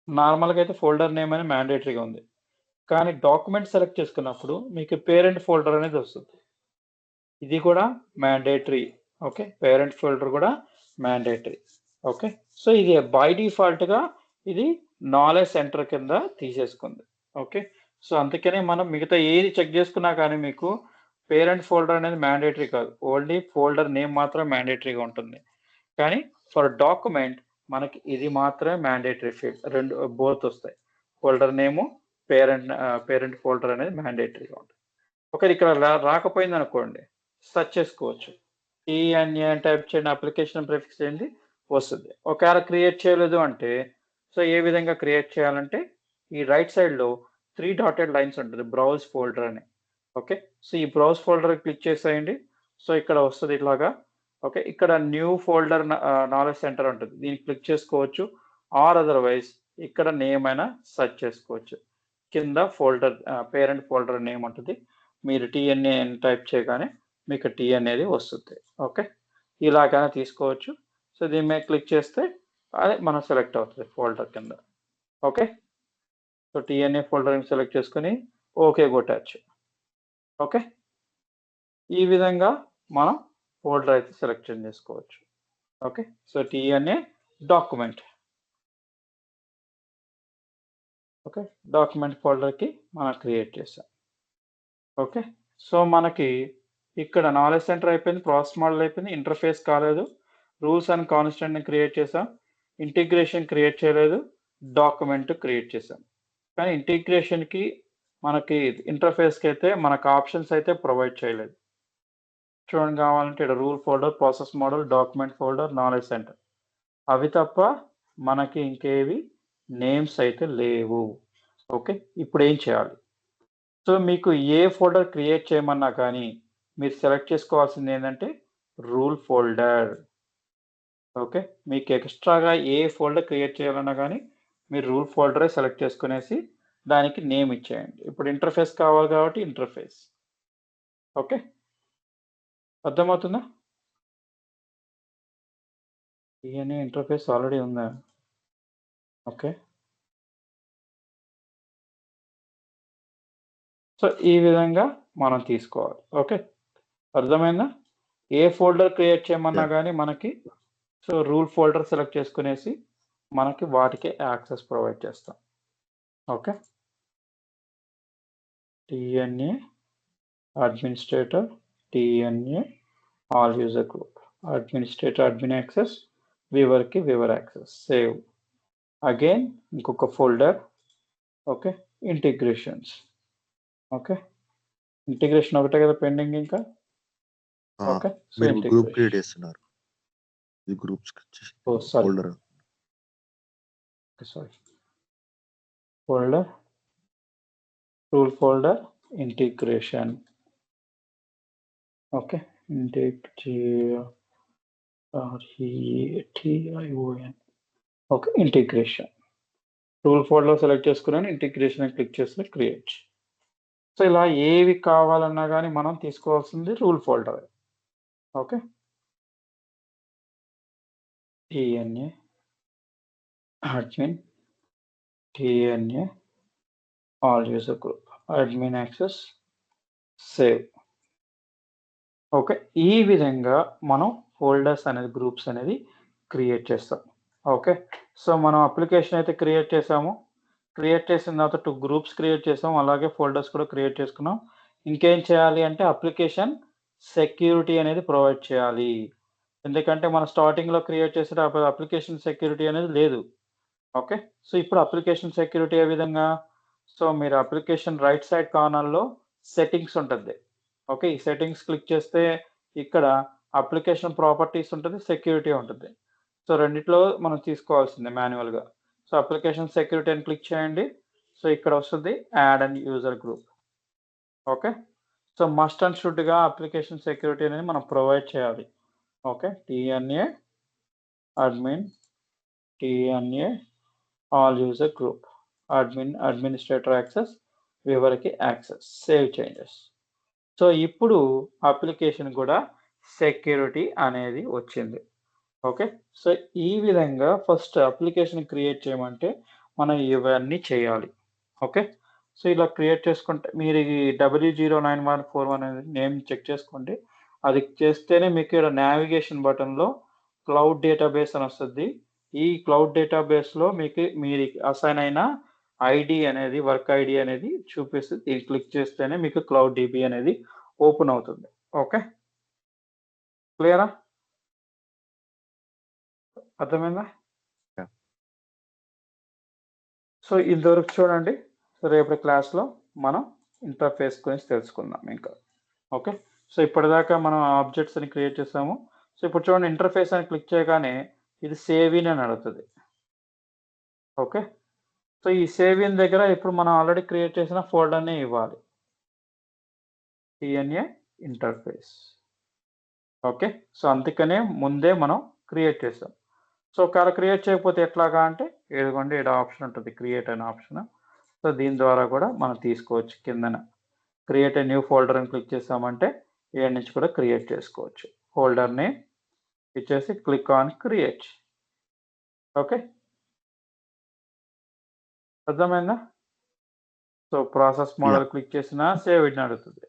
నార్మల్‌గా అయితే ఫోల్డర్ నేమ్ అని మ్యాండేటరీగా ఉంది. కానీ డాక్యుమెంట్ సెలెక్ట్ చేసుకున్నప్పుడు మీకు పేరెంట్ ఫోల్డర్ అనేది వస్తుంది. ఇది కూడా మ్యాండేటరీ. ఓకే. పేరెంట్ ఫోల్డర్ కూడా మ్యాండేటరీ. ఓకే. సో, ఇది బై డిఫాల్ట్‌గా ఇది నాలెడ్జ్ సెంటర్ కింద తీసేసుకుంది. ఓకే. సో, అందుకనే మనం మిగతా ఏది చెక్ చేసుకున్నా కానీ మీకు పేరెంట్ ఫోల్డర్ అనేది మ్యాండేటరీ కాదు. ఓన్లీ ఫోల్డర్ నేమ్ మాత్రం మ్యాండేటరీగా ఉంటుంది. కానీ ఫర్ డాక్యుమెంట్ మనకి ఇది మాత్రమే మ్యాండేటరీ ఫీల్డ్. బోత్ వస్తాయి. ఫోల్డర్ నేము, పేరెంట్ ఫోల్డర్ అనేది మ్యాండేటరీగా ఉంటుంది. ఒకవేళ ఇక్కడ రాకపోయిందనుకోండి సెర్చ్ చేసుకోవచ్చు. TNA అని టైప్ చేయండి. అప్లికేషన్ ప్రిఫిక్స్ చేయండి వస్తుంది. ఒకవేళ క్రియేట్ చేయలేదు అంటే సో, ఏ విధంగా క్రియేట్ చేయాలంటే ఈ రైట్ సైడ్‌లో 3 డాటెడ్ లైన్స్ ఉంటుంది. బ్రౌజ్ ఫోల్డర్ అని. ఓకే. సో, ఈ బ్రౌజ్ ఫోల్డర్ క్లిక్ చేసేయండి. సో, ఇక్కడ వస్తది ఇట్లాగా. ఓకే. ఇక్కడ న్యూ ఫోల్డర్ నాలెడ్జ్ సెంటర్ ఉంటుంది. దీన్ని క్లిక్ చేసుకోవచ్చు. ఆర్ అదర్‌వైజ్ ఇక్కడ నేమ్ అయినా సెర్చ్ చేసుకోవచ్చు. కింద ఫోల్డర్ పేరెంట్ ఫోల్డర్ నేమ్ ఉంటది. మీరు TNA అని టైప్ చేయగానే మీకు T అనేది వస్తుంది. ఓకే. ఇలాగైనా తీసుకోవచ్చు. సో, దీని మీద క్లిక్ చేస్తే అదే మనం సెలెక్ట్ అవుతది ఫోల్డర్ కింద. ఓకే. సో, TNA ఫోల్డర్‌ని సెలెక్ట్ చేసుకొని ఓకే కొట్టొచ్చు. ఓకే. ఈ విధంగా మనం ఫోల్డర్ అయితే సెలెక్షన్ చేసుకోవచ్చు. Okay. So, TNA document. Okay. Document ఫోల్డర్‌కి మనం క్రియేట్ చేసాం. ఓకే. సో, మనకి ఇక్కడ నాలెడ్జ్ సెంటర్ అయిపోయింది. ప్రాసెస్ మోడల్ అయిపోయింది. ఇంటర్ఫేస్ కాలేదు. రూల్స్ అండ్ కాన్స్టెంట్‌ని క్రియేట్ చేసాం. ఇంటిగ్రేషన్ క్రియేట్ చేయలేదు. డాక్యుమెంట్ క్రియేట్ చేసాం. కానీ ఇంటిగ్రేషన్‌కి మనకి ఇంటర్ఫేస్‌కి అయితే మనకు ఆప్షన్స్ అయితే ప్రొవైడ్ చేయలేదు. చూడండి కావాలంటే ఇక్కడ rule folder, process model, document folder, knowledge centre. అవి తప్ప మనకి ఇంకేవి నేమ్స్ అయితే లేవు. ఓకే. ఇప్పుడు ఏం చేయాలి? సో, మీకు ఏ ఫోల్డర్ క్రియేట్ చేయమన్నా కానీ మీరు సెలెక్ట్ చేసుకోవాల్సింది ఏంటంటే రూల్ ఫోల్డర్. ఓకే. మీకు ఎక్స్ట్రాగా ఏ ఫోల్డర్ క్రియేట్ చేయాలన్నా కానీ మీరు రూల్ ఫోల్డరే సెలెక్ట్ చేసుకునేసి దానికి నేమ్ ఇచ్చేయండి. ఇప్పుడు ఇంటర్ఫేస్ కావాలి కాబట్టి ఇంటర్ఫేస్. ఓకే. అర్థమవుతుందా? TNA ఇంటర్ఫేస్ ఆల్రెడీ ఉందా? ఓకే. సో, ఈ విధంగా మనం తీసుకోవాలి. ఓకే. అర్థమైందా? ఏ ఫోల్డర్ క్రియేట్ చేయమన్నా యాహ్! గానీ మనకి సో, రూల్ ఫోల్డర్ సెలెక్ట్ చేసుకునేసి మనకి వాటికి యాక్సెస్ ప్రొవైడ్ చేస్తాం. Okay. TNA administrator, TNA all user group. Administrator admin access, వ్యూవర్‌కి వ్యూవర్ యాక్సెస్. సేవ్. అగైన్ ఇంకొక folder. Okay. Integrations. Okay. Integration ఒకటే కదా పెండింగ్ ఇంకా. ఆ! ఓకే. సో, మీరు గ్రూప్ క్రియేట్ ఇంటిగ్రేషన్. చేస్తున్నారు. ఈ groups oh! Sorry. Folder. Sorry. Folder, rule folder, integration. Okay. REATION. Okay. Integration. Rule folder select చేసుకున్నాను. ఇంటిగ్రేషన్ అని క్లిక్ చేస్తే క్రియేట్. సో, ఇలా ఏవి కావాలన్నా గాని మనం తీసుకోవాల్సింది రూల్ ఫోల్డరే. Okay. TNA, admin, TNA, all user group, admin access, save. Okay. ఈ విధంగా మనం ఫోల్డర్స్ అనేది, గ్రూప్స్ అనేది క్రియేట్ చేస్తాం. ఓకే. సో, మనం అప్లికేషన్ అయితే క్రియేట్ చేసాము. క్రియేట్ చేసిన తర్వాత 2 గ్రూప్స్ క్రియేట్ చేసాం. అలాగే ఫోల్డర్స్ కూడా క్రియేట్ చేసుకున్నాం. ఇంకేం చేయాలి అంటే అప్లికేషన్ సెక్యూరిటీ అనేది ప్రొవైడ్ చేయాలి. ఎందుకంటే మనం స్టార్టింగ్‌లో క్రియేట్ చేసేటప్పుడు అప్లికేషన్ సెక్యూరిటీ అనేది లేదు. ఓకే. సో, ఇప్పుడు అప్లికేషన్ సెక్యూరిటీ ఏ విధంగా? సో, మీరు అప్లికేషన్ రైట్ సైడ్ కార్నర్‌లో సెట్టింగ్స్ ఉంటది. ఓకే. ఈ సెట్టింగ్స్ క్లిక్ చేస్తే ఇక్కడ అప్లికేషన్ ప్రాపర్టీస్ ఉంటది. సెక్యూరిటీ ఉంటది. సో, రెండిట్లో మనం తీసుకోవాల్సిందే మాన్యువల్‌గా. సో, అప్లికేషన్ సెక్యూరిటీ అని క్లిక్ చేయండి. సో, ఇక్కడ వస్తది add and user group. Okay. So, must and షుడ్‌గా అప్లికేషన్ సెక్యూరిటీ అనేది మనం ప్రొవైడ్ చేయాలి. Okay. TNA, admin, TNA, all user group, admin, administrator access, వ్యూవర్‌కి access, save changes. So, ఇప్పుడు అప్లికేషన్ కూడా సెక్యూరిటీ అనేది వచ్చింది. ఓకే. సో, ఈ విధంగా ఫస్ట్ అప్లికేషన్ క్రియేట్ చేయమంటే మనం ఇవన్నీ చేయాలి. ఓకే. సో, ఇలా క్రియేట్ చేసుకుంటే మీరు ఈ W09141 అనేది నేమ్ చెక్ చేసుకోండి. అది చేస్తేనే మీకు ఈడ నావిగేషన్ బటన్‌లో క్లౌడ్ డేటాబేస్ అని వస్తది. ఈ క్లౌడ్ డేటాబేస్‌లో మీరు అసైన్ అయిన ఐడీ అనేది, వర్క్ ఐడీ అనేది చూపిస్తది. ఇది క్లిక్ చేస్తేనే మీకు క్లౌడ్ డీబీ అనేది ఓపెన్ అవుతుంది. ఓకే. క్లియరా? అర్థమైందా? యాహ్! సో, ఇంతవరకు చూడండి. సో, రేపటి క్లాస్‌లో మనం ఇంటర్ఫేస్ గురించి తెలుసుకుందాం ఇంకా. ఓకే. సో, ఇప్పటిదాకా మనం ఆబ్జెక్ట్స్ అని క్రియేట్ చేసాము. సో, ఇప్పుడు చూడండి ఇంటర్ఫేస్ అని క్లిక్ చేయగానే ఇది సేవ్ ఇన్ అని అడుగుతది. ఓకే. సో, ఈ సేవ్ ఇన్ దగ్గర ఇప్పుడు మనం ఆల్రెడీ క్రియేట్ చేసిన ఫోల్డర్‌నే ఇవ్వాలి. TNA interface. ఓకే. సో, అందుకనే ముందే మనం క్రియేట్ చేసాం. సో, ఒకవేళ క్రియేట్ చేయకపోతే ఎట్లాగా అంటే ఇదిగోండి ఈడ ఆప్షన్ ఉంటది. క్రియేట్ అనే ఆప్షన్. సో, దీని ద్వారా కూడా మనం తీసుకోవచ్చు కిందన. క్రియేట్ ఎ న్యూ ఫోల్డర్ అని క్లిక్ చేసామంటే ఈడ నుంచి కూడా క్రియేట్ చేసుకోవచ్చు. ఫోల్డర్ నేమ్ ఇచ్చేసి క్లిక్ ఆన్ క్రియేట్. ఓకే. అర్థమైందా? So, process yeah! Model click చేసినా సేవ్ ఇన్ అడుగుతది.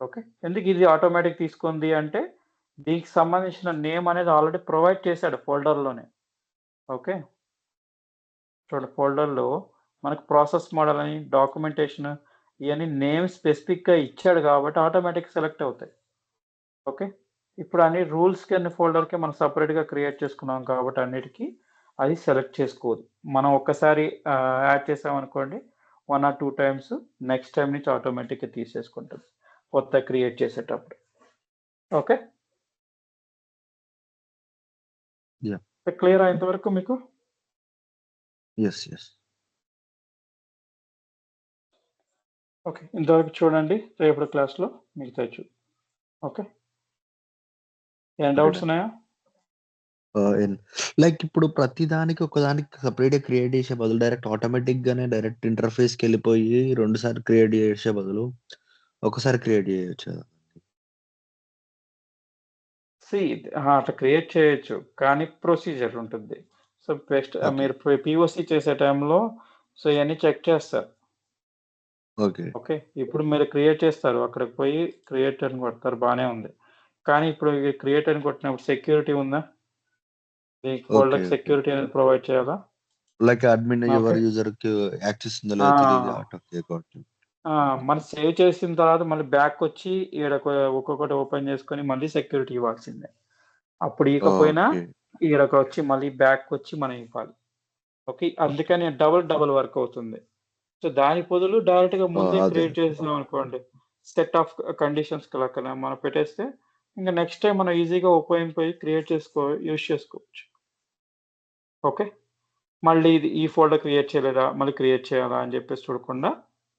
ఓకే. ఎందుకు ఇది ఆటోమేటిక్ తీసుకుంది అంటే దీనికి సంబంధించిన నేమ్ అనేది ఆల్రెడీ ప్రొవైడ్ చేశాడు ఫోల్డర్‌లోనే. ఓకే. చూడండి ఫోల్డర్‌లో మనకు ప్రాసెస్ మోడల్ అని, డాక్యుమెంటేషన్ ఇయన్నీ నేమ్ స్పెసిఫిక్‌గా ఇచ్చాడు కాబట్టి ఆటోమేటిక్ సెలెక్ట్ అవుతాయి. ఓకే. ఇప్పుడు అన్ని రూల్స్‌కి అన్ని ఫోల్డర్‌కి మనం సెపరేట్‌గా క్రియేట్ చేసుకున్నాం కాబట్టి అన్నిటికి అది సెలెక్ట్ చేసుకోదు. మనం ఒక్కసారి యాడ్ చేసామనుకోండి 1 ఆర్ 2 టైమ్స్ నెక్స్ట్ టైమ్ నుంచి ఆటోమేటిక్‌గా తీసేసుకుంటది. కొత్తగా క్రియేట్ చేసేటప్పుడు. ఓకే. యాహ్! క్లియరా ఇంతవరకు మీకు? యెస్. యెస్. ఓకే. ఇంతవరకు చూడండి. రేపటి క్లాస్‌లో మిగతాయి ఓకే. ఏమైనా ఓకే. Doubts done. ఉన్నాయా? ఎన్ లైక్ ఇప్పుడు ప్రతి దానికి ఒకదానికి సెపరేట్‌గా క్రియేట్ చేసే బదులు డైరెక్ట్ ఇంటర్ఫేస్‌కెళ్ళిపోయి 2 సార్లు క్రియేట్ చేసే బదులు ఒకసారి క్రియేట్ చేయొచ్చు కదా! సీ అట్లా క్రియేట్ చేయొచ్చు. కానీ ప్రొసీజర్ ఉంటుంది. So, best okay. మీరు పీఓసీ చేసే టైంలో సో, ఇయన్నీ చెక్ చేస్తారు. ఓకే. ఓకే. ఇప్పుడు మీరు క్రియేట్ చేస్తారు. అక్కడికి పోయి క్రియేట్ అని కొడతారు బానే ఉంది. కానీ ఇప్పుడు ఈ క్రియేట్ అని కొట్టినప్పుడు సెక్యూరిటీ ఉందా? ఈ ఓకే. ఫోల్డర్‌కి ఓకే. సెక్యూరిటీ అనేది ప్రొవైడ్ చేయాలా? Like admin okay. ఎవరి యూజర్‌కి యాక్సెస్ ఉందో ఆ! లేదో తెలీదు ఆటో అకౌంట్. ఆ! మనం సేవ్ చేసిన తర్వాత మళ్ళీ బ్యాక్‌కొచ్చి ఈడ ఒక్కొక్కటి ఓపెన్ చేసుకొని మళ్ళీ సెక్యూరిటీ ఇవ్వాల్సిందే. అప్పుడు ఇయకపోయినా ఓకే. ఈడకొచ్చి మళ్ళీ బ్యాక్‌కొచ్చి మనం ఇవ్వాలి. ఓకే. ఓకే. అందుకని డబుల్ వర్క్ అవుతుంది. సో, దానికి బదులు డైరెక్ట్‌గా ముందే అదే. క్రియేట్ చేసేసామనుకోండి. సెట్ ఆఫ్ కండిషన్స్ లెక్కన మనం పెట్టేస్తే ఇంక నెక్స్ట్ టైమ్ మనం ఈజీగా ఓపెన్ పోయి క్రియేట్ యూజ్ చేసుకోవచ్చు. ఓకే. మళ్ళీ ఈ ఫోల్డర్ క్రియేట్ చేయలేదా? మళ్ళీ క్రియేట్ చేయాలా? అని చెప్పేసి చూడకుండా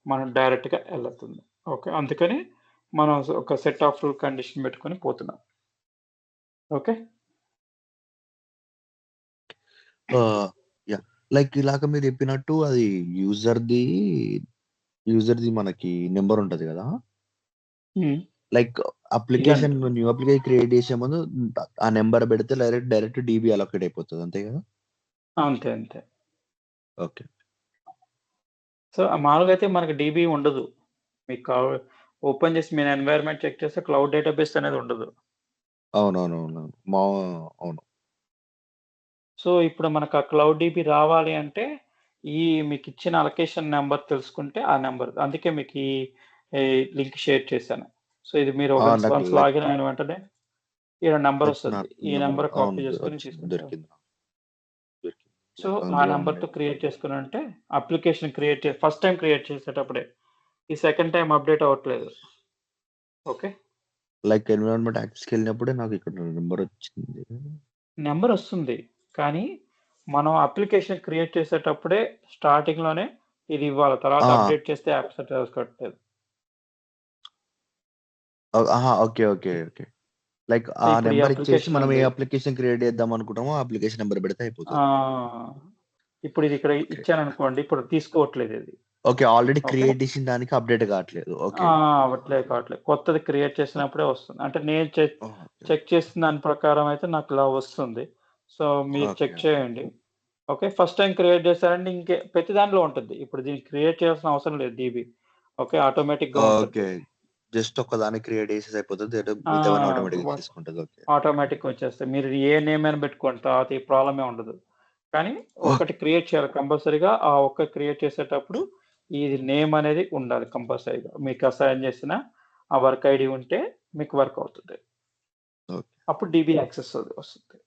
మనం డైరెక్ట్‌గా ఎళ్ళుతుంది. ఓకే. అందుకని మనం ఒక సెట్ ఆఫ్ రూల్ కండిషన్ పెట్టుకొని పోతున్నాం. ఓకే. యాహ్! లైక్ ఇలాగ మీరు చెప్పినట్టు అది యూజర్‌ది యూజర్‌ది మనకి నంబర్ ఉంటది గదా! హ్మ్. లైక్ ఇదండి. న్యూ అప్లికేషన్ క్రియేట్ చేసే ముందు ఆ నంబర్ పెడితే డైరెక్ట్ డీబీ అలొకేట్ అయిపోతది. అంతే గదా! అంతే. అంతే. ఓకే. సో, మామూలుగా అయితే మనకి డీబీ ఉండదు. మీకు ఓపెన్ చేసి మీ ఎన్వైర్న్‌మెంట్ చెక్ చేస్తే క్లౌడ్ డేటాబేస్ అనేది ఉండదు. అవునవునవునవును. అవును. సో, ఇప్పుడు మనకు ఆ క్లౌడ్ డీబీ రావాలి అంటే, ఈ మీకిచ్చిన అలొకేషన్ నంబర్ తెలుసుకుంటే ఆ నంబర్. అందుకే మీకు ఈ లింక్ షేర్ చేశాను. సో, ఇది మీరు నాకు వన్స్ లైక్ లాగిన్ అయిన వెంటనే ఈడ నంబరొస్తది. నాకు ఈ నంబర్ నంబర్ కాపీ అవును. చేసుకొని వచ్చింది. తీసుకుంటే దొరికింది. దొరికింది. సో, లైక్ ఆ అందులో ఉండే నంబర్‌తో క్రియేట్ చేసుకున్నానంటే అప్లికేషన్ ఫస్ట్ టైమ్ క్రియేట్ చేసేటప్పుడే. ఈ సెకండ్ టైమ్ అప్‌డేట్ అవ్వట్లేదు. ఓకే. లైక్ ఎన్విరాన్మెంట్ యాక్సెస్‌కెళ్ళినప్పుడే నాకు ఇక్కడ నంబర్ వచ్చింది. నంబరొస్తుంది. కానీ, మనం అప్లికేషన్ క్రియేట్ చేసేటప్పుడే స్టార్టింగ్‌లోనే ఇది ఇవ్వాలి. తర్వాత ఆ! అప్‌డేట్ చేస్తే యాక్సెప్ట్ చేసుకోవట్లేదు. ఆహా! ఓకే. లైక్ సో, ఆ ఇప్పుడు ఈ నంబర్ ఇచ్చేసి అప్లికేషన్ మనం ఏ ఉంది. అప్లికేషన్ క్రియేట్ చేద్దాం అనుకుంటామో ఆ అప్లికేషన్ నంబర్ పెడితే అయిపోతది. ఆ! ఇప్పుడు ఇది ఇక్కడ ఓకే. ఇచ్చాననుకోండి. ఇప్పుడు తీసుకోవట్లేదు ఇది. ఓకే. Already okay. క్రియేట్ చేసిన దానికి అప్‌డేట్ కావట్లేదు. ఓకే. కావట్లేదు. కొత్తది క్రియేట్ చేసినప్పుడే వస్తుంది. అంటే నేను ఓకే. చెక్ చేసిన దాని ప్రకారం అయితే నాకు ఇలా వస్తుంది. సో, మీరు ఓకే. చెక్ చేయండి. ఓకే. ఫస్ట్ టైమ్ క్రియేట్ చేశారంటే ప్రతి దాంట్లో ఉంటుంది. ఇప్పుడు దీన్ని క్రియేట్ చేయాల్సిన అవసరం లేదు డీబీ. ఓకే. ఆటోమేటిక్‌గా ఓకే. ఉంటది. జస్ట్ ఒక్కదాన్ని క్రియేట్ చేసేసి అయిపోతది. ఆ! మిగతావన్నీ ఆటోమేటిక్‌గా వ చేసుకుంటది. ఓకే. ఆటోమేటిక్‌గా వచ్చేస్తాయి. మీరు ఏ నేమ్ అయినా పెట్టుకోండి. తర్వాత ఈ ప్రాబ్లమ్ ఏమి ఉండదు. కానీ ఓకే. ఒకటి క్రియేట్ చేయాలి కంపల్సరీగా. ఆ ఒక్క క్రియేట్ చేసేటప్పుడు ఇది నేమ్ అనేది ఉండాలి కంపల్సరీగా. మీకు అసైన్ చేసిన ఆ వర్క్ ఐడీ ఉంటే మీకు వర్క్ అవుతది. ఓకే. అప్పుడు డీబీ యాక్సెస్ అది వస్తుంది.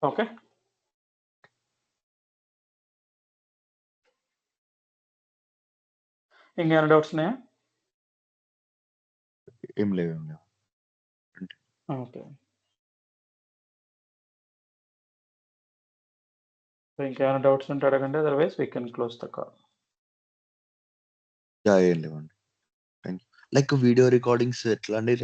ఓకే. ఇంకేమైనా డౌట్స్ ఉన్నాయా? ఏం లేవు. అంటే ఓకే. సో, ఇంకేమైనా డౌట్స్ ఉంటే అడగండి. Otherwise we can close the call. Yeah! ఏం లేవండి. Thank you. Like video recordings ఎట్లా అండి?